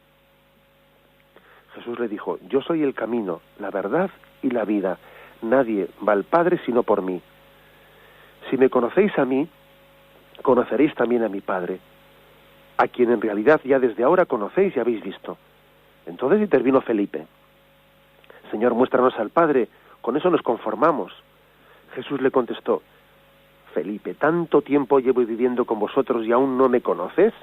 Jesús le dijo: yo soy el camino, la verdad y la vida. Nadie va al Padre sino por mí. Si me conocéis a mí, conoceréis también a mi Padre, a quien en realidad ya desde ahora conocéis y habéis visto. Entonces intervino Felipe: Señor, muéstranos al Padre, con eso nos conformamos. Jesús le contestó: Felipe, ¿tanto tiempo llevo viviendo con vosotros y aún no me conoces?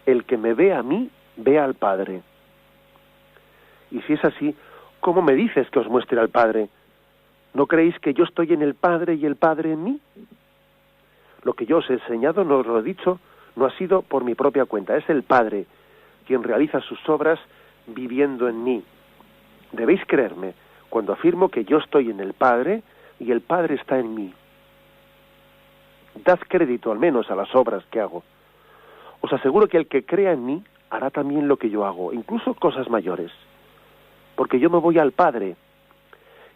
El que me ve a mí, ve al Padre. Y si es así, ¿cómo me dices que os muestre al Padre? ¿No creéis que yo estoy en el Padre y el Padre en mí? Lo que yo os he enseñado, no os lo he dicho, no ha sido por mi propia cuenta. Es el Padre quien realiza sus obras viviendo en mí. Debéis creerme cuando afirmo que yo estoy en el Padre y el Padre está en mí. Dad crédito al menos a las obras que hago. Os aseguro que el que crea en mí hará también lo que yo hago, incluso cosas mayores. Porque yo me voy al Padre,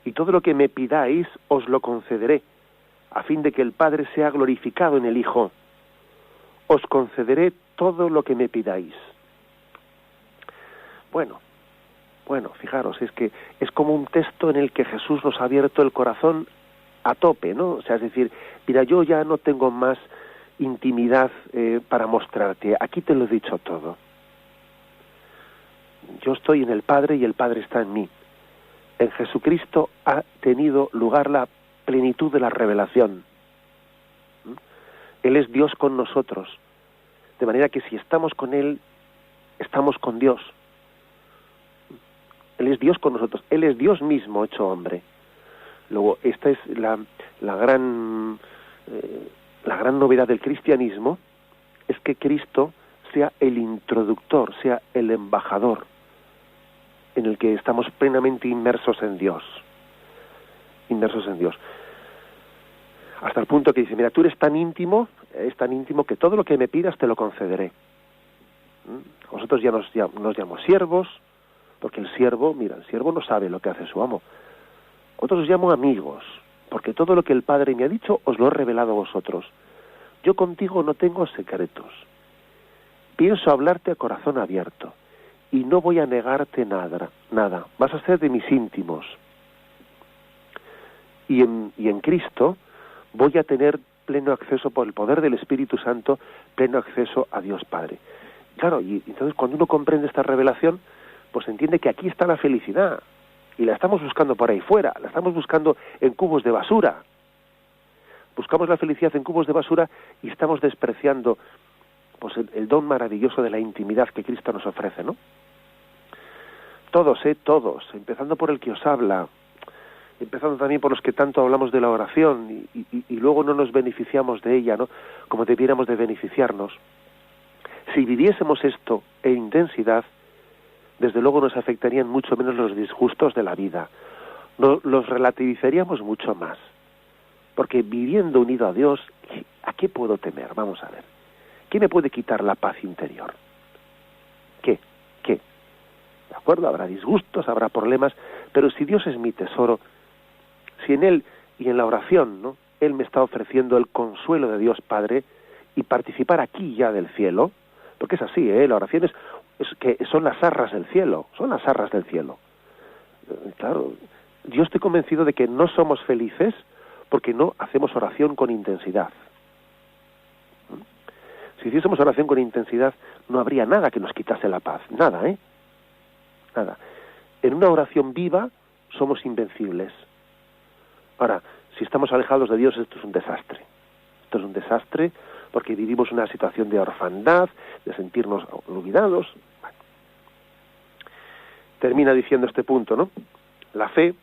y todo lo que me pidáis os lo concederé, a fin de que el Padre sea glorificado en el Hijo. Os concederé todo lo que me pidáis. Bueno, fijaros, es que es como un texto en el que Jesús nos ha abierto el corazón a tope, ¿no? O sea, es decir, mira, yo ya no tengo más intimidad para mostrarte, aquí te lo he dicho todo. Yo estoy en el Padre y el Padre está en mí. En Jesucristo ha tenido lugar la plenitud de la revelación. Él es Dios con nosotros, de manera que si estamos con Él, estamos con Dios. Él es Dios con nosotros, Él es Dios mismo hecho hombre. Luego, esta es la gran novedad del cristianismo, es que Cristo sea el introductor, sea el embajador, en el que estamos plenamente inmersos en Dios. Hasta el punto que dice: mira, tú eres tan íntimo que todo lo que me pidas te lo concederé. Nosotros ya nos llamamos siervos, porque el siervo no sabe lo que hace su amo. Otros os llamo amigos, porque todo lo que el Padre me ha dicho os lo he revelado a vosotros. Yo contigo no tengo secretos. Pienso hablarte a corazón abierto, y no voy a negarte nada. Vas a ser de mis íntimos. Y en Cristo voy a tener pleno acceso, por el poder del Espíritu Santo, pleno acceso a Dios Padre. Claro, y entonces cuando uno comprende esta revelación, pues entiende que aquí está la felicidad, y la estamos buscando por ahí fuera, la estamos buscando en cubos de basura. Buscamos la felicidad en cubos de basura y estamos despreciando pues el don maravilloso de la intimidad que Cristo nos ofrece, ¿no? Todos, empezando por el que os habla, empezando también por los que tanto hablamos de la oración y luego no nos beneficiamos de ella, ¿no? Como debiéramos de beneficiarnos. Si viviésemos esto en intensidad, desde luego nos afectarían mucho menos los disgustos de la vida. Los relativizaríamos mucho más. Porque viviendo unido a Dios, ¿a qué puedo temer? Vamos a ver. ¿Qué me puede quitar la paz interior? ¿Qué? ¿De acuerdo? Habrá disgustos, habrá problemas, pero si Dios es mi tesoro, si en Él y en la oración, ¿no?, Él me está ofreciendo el consuelo de Dios Padre y participar aquí ya del cielo, porque es así, la oración es que son las arras del cielo, Claro, yo estoy convencido de que no somos felices porque no hacemos oración con intensidad. Si hiciésemos oración con intensidad, no habría nada que nos quitase la paz, nada. Nada. En una oración viva somos invencibles. Ahora, si estamos alejados de Dios, esto es un desastre. Esto es un desastre porque vivimos una situación de orfandad, de sentirnos olvidados. Bueno. Termina diciendo este punto, ¿no? La fe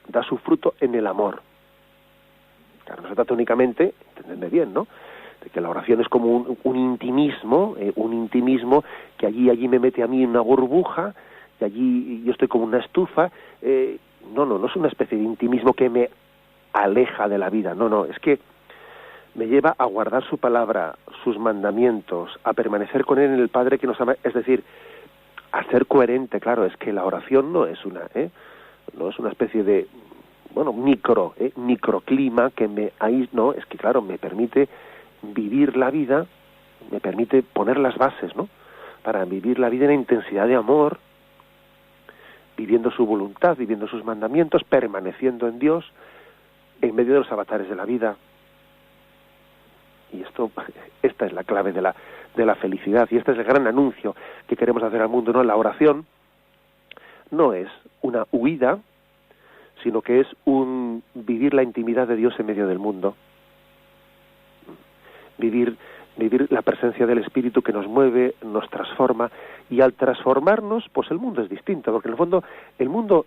da su fruto en el amor. Claro, no se trata únicamente, entendedme bien, ¿no?, de que la oración es como un intimismo que allí me mete a mí en una burbuja, y allí yo estoy como una estufa. No es una especie de intimismo que me aleja de la vida, no, es que me lleva a guardar su palabra, sus mandamientos, a permanecer con Él en el Padre que nos ama, es decir, a ser coherente. Claro, es que la oración no es una especie de microclima que no, es que claro, me permite vivir la vida, me permite poner las bases, ¿no?, para vivir la vida en intensidad de amor, viviendo su voluntad, viviendo sus mandamientos, permaneciendo en Dios en medio de los avatares de la vida. Y esta es la clave de la felicidad, y este es el gran anuncio que queremos hacer al mundo, ¿no? La oración no es una huida, sino que es un vivir la intimidad de Dios en medio del mundo. Vivir la presencia del Espíritu que nos mueve, nos transforma, y al transformarnos, pues el mundo es distinto, porque en el fondo el mundo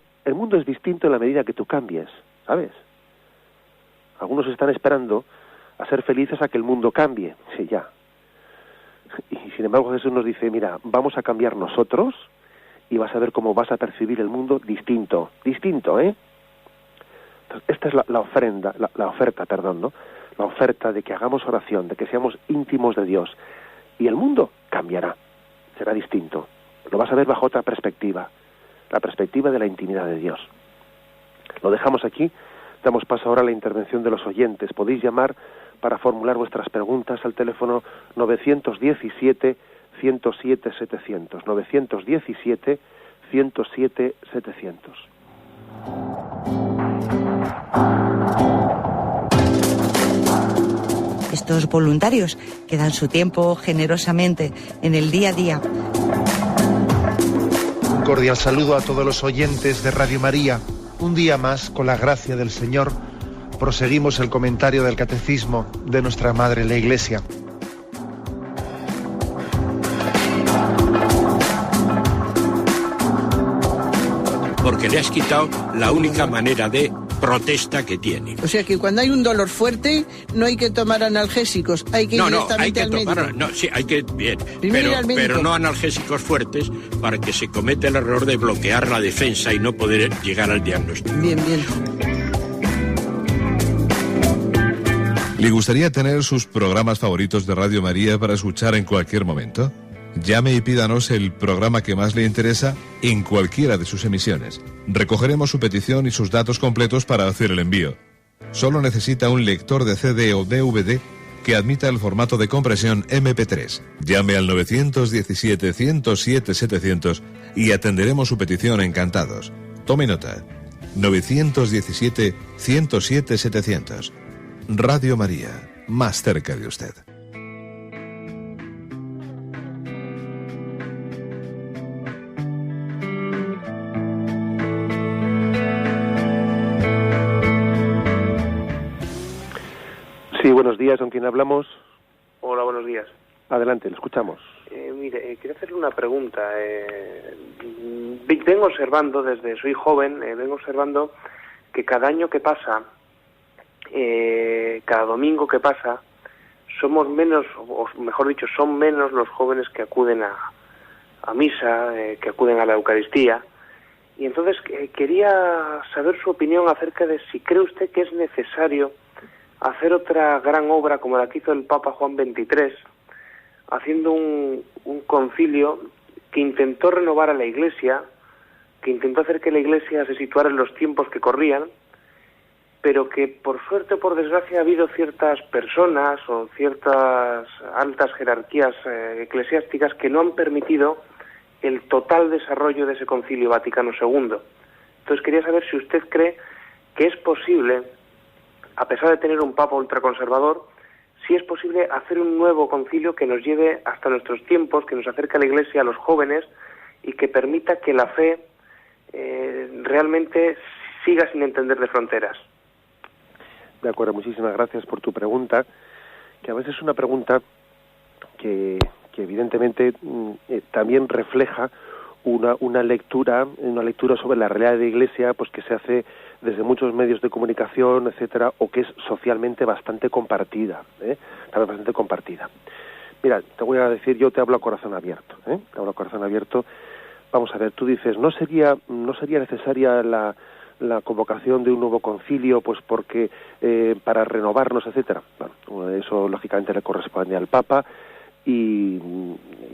es distinto en la medida que tú cambies, ¿sabes? Algunos están esperando a ser felices a que el mundo cambie, sí, ya. Y sin embargo Jesús nos dice, mira, vamos a cambiar nosotros y vas a ver cómo vas a percibir el mundo distinto, ¿eh? Entonces, esta es la oferta, ¿no? La oferta de que hagamos oración, de que seamos íntimos de Dios, y el mundo cambiará, será distinto. Lo vas a ver bajo otra perspectiva, la perspectiva de la intimidad de Dios. Lo dejamos aquí, damos paso ahora a la intervención de los oyentes. Podéis llamar para formular vuestras preguntas al teléfono 917-107-700, 917-107-700. Estos voluntarios que dan su tiempo generosamente en el día a día. Un cordial saludo a todos los oyentes de Radio María. Un día más, con la gracia del Señor, proseguimos el comentario del Catecismo de nuestra Madre la Iglesia. Porque le has quitado la única manera de protesta que tiene. O sea que cuando hay un dolor fuerte no hay que tomar analgésicos, hay que ir directamente al médico. Sí, hay que, bien, Primero pero no analgésicos fuertes para que se cometa el error de bloquear la defensa y no poder llegar al diagnóstico. Bien. ¿Le gustaría tener sus programas favoritos de Radio María para escuchar en cualquier momento? Llame y pídanos el programa que más le interesa en cualquiera de sus emisiones. Recogeremos su petición y sus datos completos para hacer el envío. Solo necesita un lector de CD o DVD que admita el formato de compresión MP3. Llame al 917-107-700 y atenderemos su petición encantados. Tome nota. 917-107-700. Radio María, más cerca de usted. días, ¿con quién hablamos? Hola, buenos días. Adelante, le escuchamos. Mire, quería hacerle una pregunta. Vengo observando, soy joven, vengo observando que cada año que pasa, cada domingo que pasa, somos menos, o mejor dicho, son menos los jóvenes que acuden a misa, que acuden a la Eucaristía. Y entonces quería saber su opinión acerca de si cree usted que es necesario hacer otra gran obra como la que hizo el Papa Juan XXIII, haciendo un concilio que intentó renovar a la Iglesia, que intentó hacer que la Iglesia se situara en los tiempos que corrían, pero que por suerte o por desgracia ha habido ciertas personas o ciertas altas jerarquías eclesiásticas que no han permitido el total desarrollo de ese Concilio Vaticano II. Entonces quería saber si usted cree que es posible, a pesar de tener un Papa ultraconservador, si es posible hacer un nuevo concilio que nos lleve hasta nuestros tiempos, que nos acerque a la Iglesia, a los jóvenes, y que permita que la fe realmente siga sin entender de fronteras. De acuerdo, muchísimas gracias por tu pregunta, que a veces es una pregunta que evidentemente también refleja una lectura sobre la realidad de la Iglesia, pues que se hace desde muchos medios de comunicación, etcétera, o que es socialmente bastante compartida, también bastante compartida. Mira, te voy a decir, yo te hablo a corazón abierto, te hablo a corazón abierto. Vamos a ver, tú dices, ¿no sería necesaria la convocación de un nuevo concilio, pues porque para renovarnos, etcétera? Bueno, eso lógicamente le corresponde al Papa, y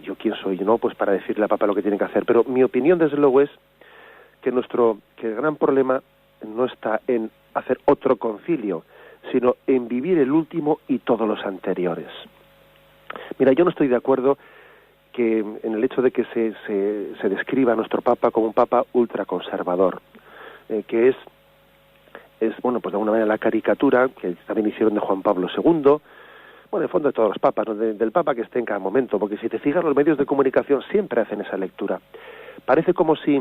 yo quién soy, ¿no? Pues para decirle al Papa lo que tiene que hacer. Pero mi opinión, desde luego, es que el gran problema no está en hacer otro concilio, sino en vivir el último y todos los anteriores. Mira, yo no estoy de acuerdo que en el hecho de que se describa a nuestro Papa como un Papa ultraconservador, que es bueno, pues de alguna manera la caricatura que también hicieron de Juan Pablo II, bueno, en fondo de todos los papas, ¿no? Del papa que esté en cada momento, porque si te fijas, los medios de comunicación siempre hacen esa lectura. Parece como si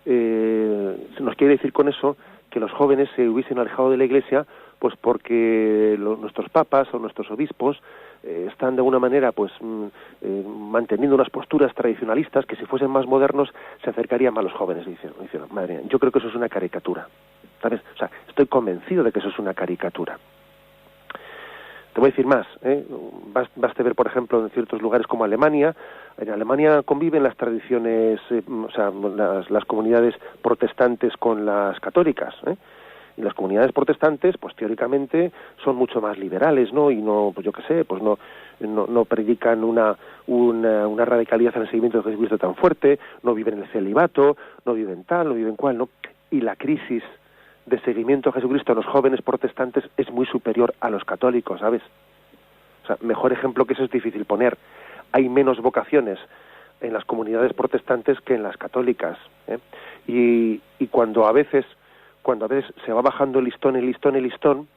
nos quiere decir con eso que los jóvenes se hubiesen alejado de la Iglesia, pues porque nuestros papas o nuestros obispos están de alguna manera pues manteniendo unas posturas tradicionalistas que si fuesen más modernos se acercarían más a los jóvenes. Dicen, madre mía, yo creo que eso es una caricatura, ¿sabes? O sea, estoy convencido de que eso es una caricatura. Te voy a decir más, baste ver, por ejemplo, en ciertos lugares como Alemania. En Alemania conviven las tradiciones, las comunidades protestantes con las católicas, y las comunidades protestantes, pues teóricamente son mucho más liberales, ¿no? Y no, pues yo qué sé, pues no predican una radicalidad en el seguimiento de Jesucristo tan fuerte, no viven el celibato, no viven tal, no viven cual, ¿no? Y la crisis de seguimiento a Jesucristo a los jóvenes protestantes es muy superior a los católicos, ¿sabes? O sea, mejor ejemplo que eso es difícil poner. Hay menos vocaciones en las comunidades protestantes que en las católicas, y cuando a veces se va bajando el listón,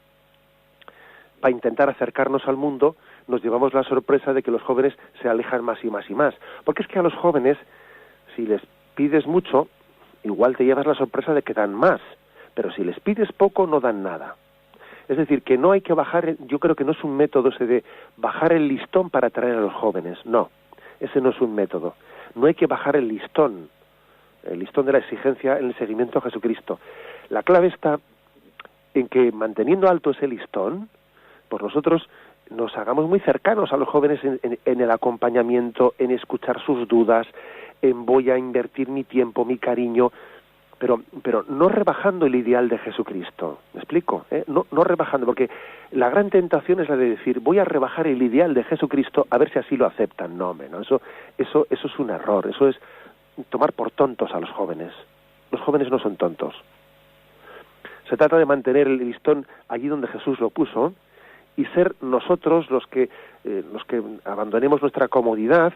para intentar acercarnos al mundo, nos llevamos la sorpresa de que los jóvenes se alejan más y más y más. Porque es que a los jóvenes, si les pides mucho, igual te llevas la sorpresa de que dan más, pero si les pides poco no dan nada. Es decir, que no hay que bajar, yo creo que no es un método ese de bajar el listón para atraer a los jóvenes, no, ese no es un método. No hay que bajar el listón de la exigencia en el seguimiento a Jesucristo. La clave está en que manteniendo alto ese listón, pues nosotros nos hagamos muy cercanos a los jóvenes en el acompañamiento, en escuchar sus dudas, en voy a invertir mi tiempo, mi cariño, pero no rebajando el ideal de Jesucristo. ¿Me explico? No rebajando, porque la gran tentación es la de decir voy a rebajar el ideal de Jesucristo a ver si así lo aceptan. No, hombre, no, eso es un error, eso es tomar por tontos a los jóvenes. Los jóvenes no son tontos. Se trata de mantener el listón allí donde Jesús lo puso y ser nosotros los que abandonemos nuestra comodidad,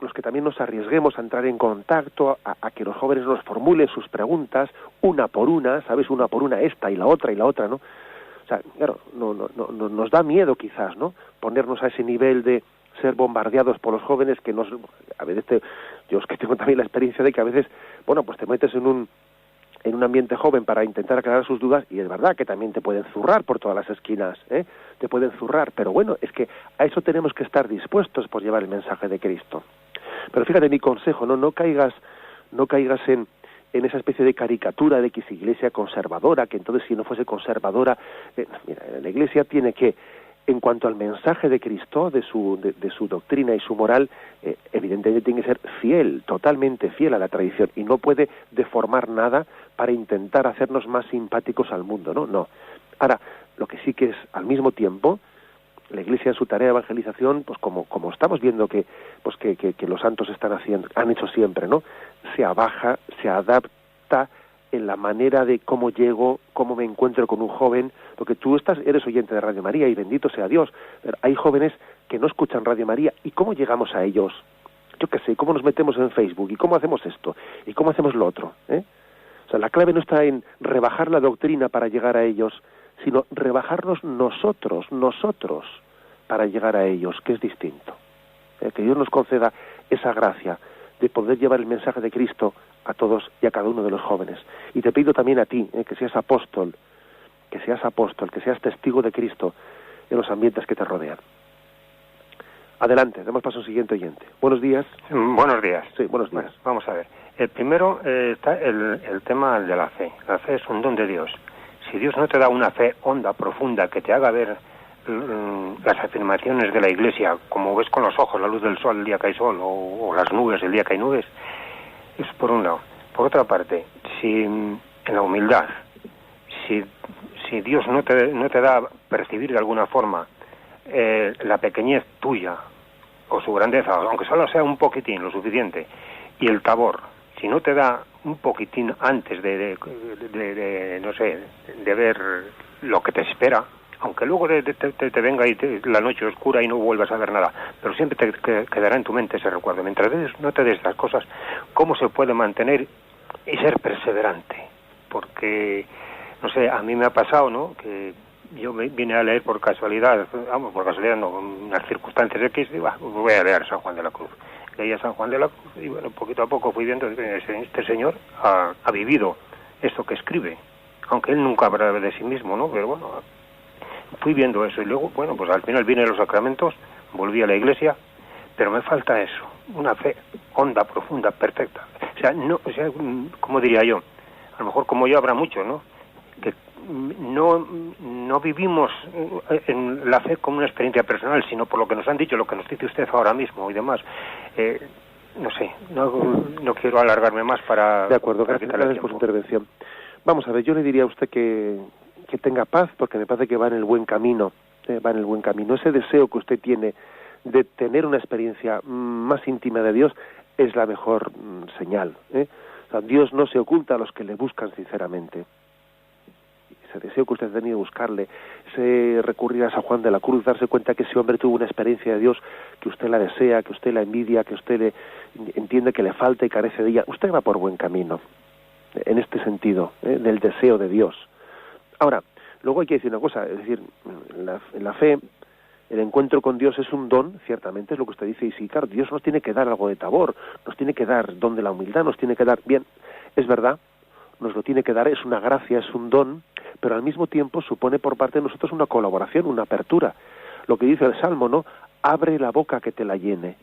los que también nos arriesguemos a entrar en contacto, a que los jóvenes nos formulen sus preguntas, una por una, ¿sabes? Una por una, esta y la otra, ¿no? O sea, claro, no nos da miedo quizás, ¿no? Ponernos a ese nivel de ser bombardeados por los jóvenes que a veces yo es que tengo también la experiencia de que a veces, bueno, pues te metes en en un ambiente joven para intentar aclarar sus dudas, y es verdad que también te pueden zurrar por todas las esquinas, te pueden zurrar, pero bueno, es que a eso tenemos que estar dispuestos por llevar el mensaje de Cristo. Pero fíjate mi consejo, no caigas en esa especie de caricatura de que es iglesia conservadora, que entonces si no fuese conservadora, mira, la iglesia tiene que, en cuanto al mensaje de Cristo, de su doctrina y su moral, evidentemente tiene que ser fiel, totalmente fiel a la tradición, y no puede deformar nada para intentar hacernos más simpáticos al mundo, no. Ahora, lo que sí que es, al mismo tiempo, la Iglesia en su tarea de evangelización, pues como estamos viendo que los santos han hecho siempre, ¿no? Se abaja, se adapta en la manera de cómo llego, cómo me encuentro con un joven, porque tú eres oyente de Radio María y bendito sea Dios, pero hay jóvenes que no escuchan Radio María, ¿y cómo llegamos a ellos? Yo qué sé, ¿cómo nos metemos en Facebook? ¿Y cómo hacemos esto? ¿Y cómo hacemos lo otro? O sea, la clave no está en rebajar la doctrina para llegar a ellos, sino rebajarnos nosotros, para llegar a ellos, que es distinto. Que Dios nos conceda esa gracia de poder llevar el mensaje de Cristo a todos y a cada uno de los jóvenes. Y te pido también a ti, que seas apóstol, que seas testigo de Cristo en los ambientes que te rodean. Adelante, damos paso al siguiente oyente. Buenos días. Buenos días. Sí, buenos días. Bueno, vamos a ver. Primero está el tema de la fe. La fe es un don de Dios. Si Dios no te da una fe honda, profunda, que te haga ver las afirmaciones de la Iglesia, como ves con los ojos, la luz del sol el día que hay sol, o las nubes el día que hay nubes, es por un lado. Por otra parte, si en la humildad, si Dios no te da a percibir de alguna forma la pequeñez tuya o su grandeza, aunque solo sea un poquitín, lo suficiente, y el tabor, si no te da un poquitín antes de ver lo que te espera, aunque luego te venga y la noche oscura y no vuelvas a ver nada, pero siempre te quedará en tu mente ese recuerdo. Mientras no te des estas cosas, ¿cómo se puede mantener y ser perseverante? Porque, no sé, a mí me ha pasado, ¿no?, que yo vine a leer por casualidad, no, unas circunstancias X, y voy a leer San Juan de la Cruz. Leía San Juan de la Cruz y bueno, poquito a poco fui viendo que este señor ha vivido esto que escribe, aunque él nunca habla de sí mismo, ¿no? Pero bueno, fui viendo eso y luego, bueno, pues al final vine a los sacramentos, volví a la Iglesia, pero me falta eso, una fe honda, profunda, perfecta. O sea, como diría yo, a lo mejor como yo habrá muchos, ¿no?, que no vivimos en la fe como una experiencia personal, sino por lo que nos han dicho, lo que nos dice usted ahora mismo y demás. No sé, no quiero alargarme más para... De acuerdo, gracias por su intervención. Vamos a ver, yo le diría a usted que tenga paz, porque me parece que va en el buen camino, Ese deseo que usted tiene de tener una experiencia más íntima de Dios es la mejor señal. O sea, Dios no se oculta a los que le buscan sinceramente. Ese deseo que usted ha tenido de buscarle, ese recurrir a San Juan de la Cruz, darse cuenta que ese hombre tuvo una experiencia de Dios, que usted la desea, que usted la envidia, que usted entiende que le falta y carece de ella, usted va por buen camino, en este sentido, del deseo de Dios. Ahora, luego hay que decir una cosa, es decir, en la fe, el encuentro con Dios es un don, ciertamente, es lo que usted dice, y sí, claro, Dios nos tiene que dar algo de tabor, nos tiene que dar don de la humildad, nos tiene que dar, bien, es verdad, nos lo tiene que dar, es una gracia, es un don, pero al mismo tiempo supone por parte de nosotros una colaboración, una apertura. Lo que dice el Salmo, ¿no? Abre la boca que te la llene.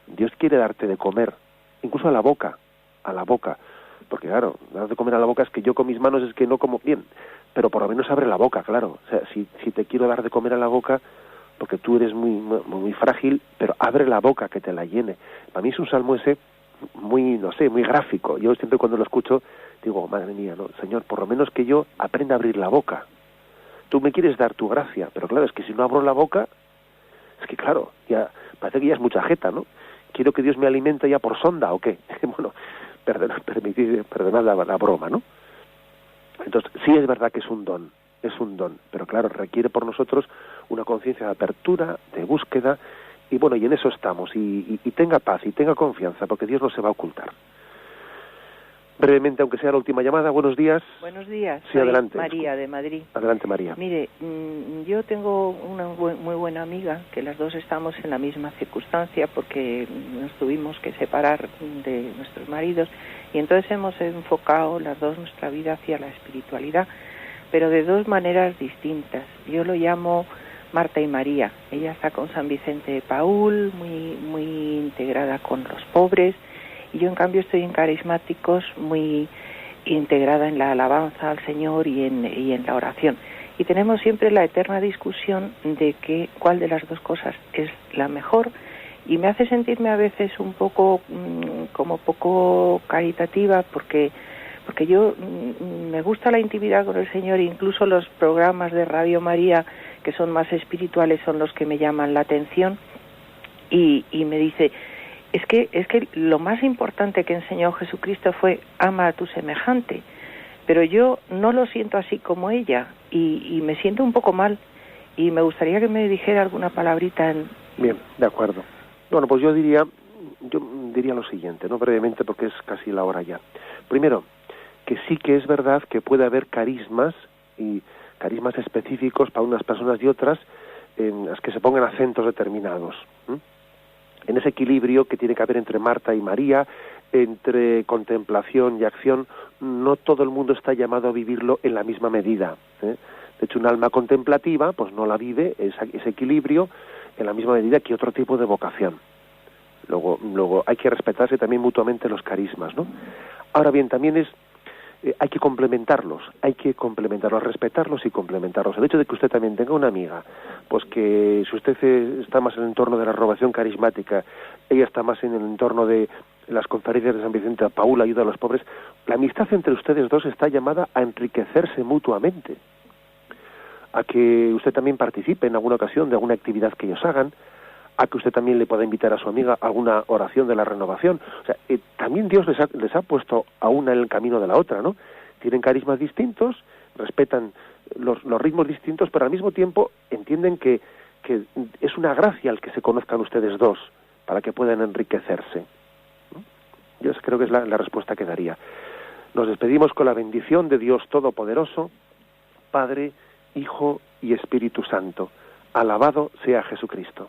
Dios quiere darte de comer, incluso a la boca, porque claro, dar de comer a la boca es que yo con mis manos es que no como bien, pero por lo menos abre la boca, claro. O sea, si te quiero dar de comer a la boca, porque tú eres muy frágil, pero abre la boca que te la llene. Para mí es un salmo ese muy gráfico. Yo siempre cuando lo escucho digo, madre mía, no, Señor, por lo menos que yo aprenda a abrir la boca. Tú me quieres dar tu gracia, pero claro, es que si no abro la boca, es que claro, ya parece que ya es mucha jeta, ¿no? Quiero que Dios me alimente ya por sonda, ¿o qué? Bueno, perdonad la broma, ¿no? Entonces, sí es verdad que es un don, pero claro, requiere por nosotros una conciencia de apertura, de búsqueda, y bueno, y en eso estamos, y tenga paz, y tenga confianza, porque Dios no se va a ocultar. Brevemente, aunque sea la última llamada, buenos días. Buenos días, sí, soy adelante. María de Madrid. Adelante, María. Mire, yo tengo una muy buena amiga, que las dos estamos en la misma circunstancia, porque nos tuvimos que separar de nuestros maridos, Y entonces hemos enfocado las dos nuestra vida hacia la espiritualidad, pero de dos maneras distintas. Yo lo llamo Marta y María. Ella está con San Vicente de Paúl, muy integrada con los pobres, y yo en cambio estoy en Carismáticos, muy integrada en la alabanza al Señor y en la oración. Y tenemos siempre la eterna discusión de cuál de las dos cosas es la mejor, y me hace sentirme a veces un poco como poco caritativa, porque yo me gusta la intimidad con el Señor, incluso los programas de Radio María que son más espirituales son los que me llaman la atención, y me dice, es que lo más importante que enseñó Jesucristo fue ama a tu semejante, pero yo no lo siento así como ella, y me siento un poco mal, y me gustaría que me dijera alguna palabrita en... Bien, de acuerdo. Bueno, pues yo diría lo siguiente, ¿no? Brevemente, porque es casi la hora ya. Primero, que sí que es verdad que puede haber carismas, y carismas específicos para unas personas y otras, en las que se pongan acentos determinados. En ese equilibrio que tiene que haber entre Marta y María, entre contemplación y acción, no todo el mundo está llamado a vivirlo en la misma medida. De hecho, un alma contemplativa pues no la vive ese equilibrio en la misma medida que otro tipo de vocación. Luego hay que respetarse también mutuamente los carismas, ¿no? Ahora bien, también hay que complementarlos, respetarlos y complementarlos. El hecho de que usted también tenga una amiga, pues que si usted está más en el entorno de la renovación carismática, ella está más en el entorno de las conferencias de San Vicente de Paúl, ayuda a los pobres, la amistad entre ustedes dos está llamada a enriquecerse mutuamente, a que usted también participe en alguna ocasión de alguna actividad que ellos hagan, a que usted también le pueda invitar a su amiga a alguna oración de la renovación. O sea, también Dios les ha puesto a una en el camino de la otra, ¿no? Tienen carismas distintos, respetan los ritmos distintos, pero al mismo tiempo entienden que es una gracia el que se conozcan ustedes dos, para que puedan enriquecerse. Yo creo que es la respuesta que daría. Nos despedimos con la bendición de Dios Todopoderoso, Padre, Hijo y Espíritu Santo. Alabado sea Jesucristo.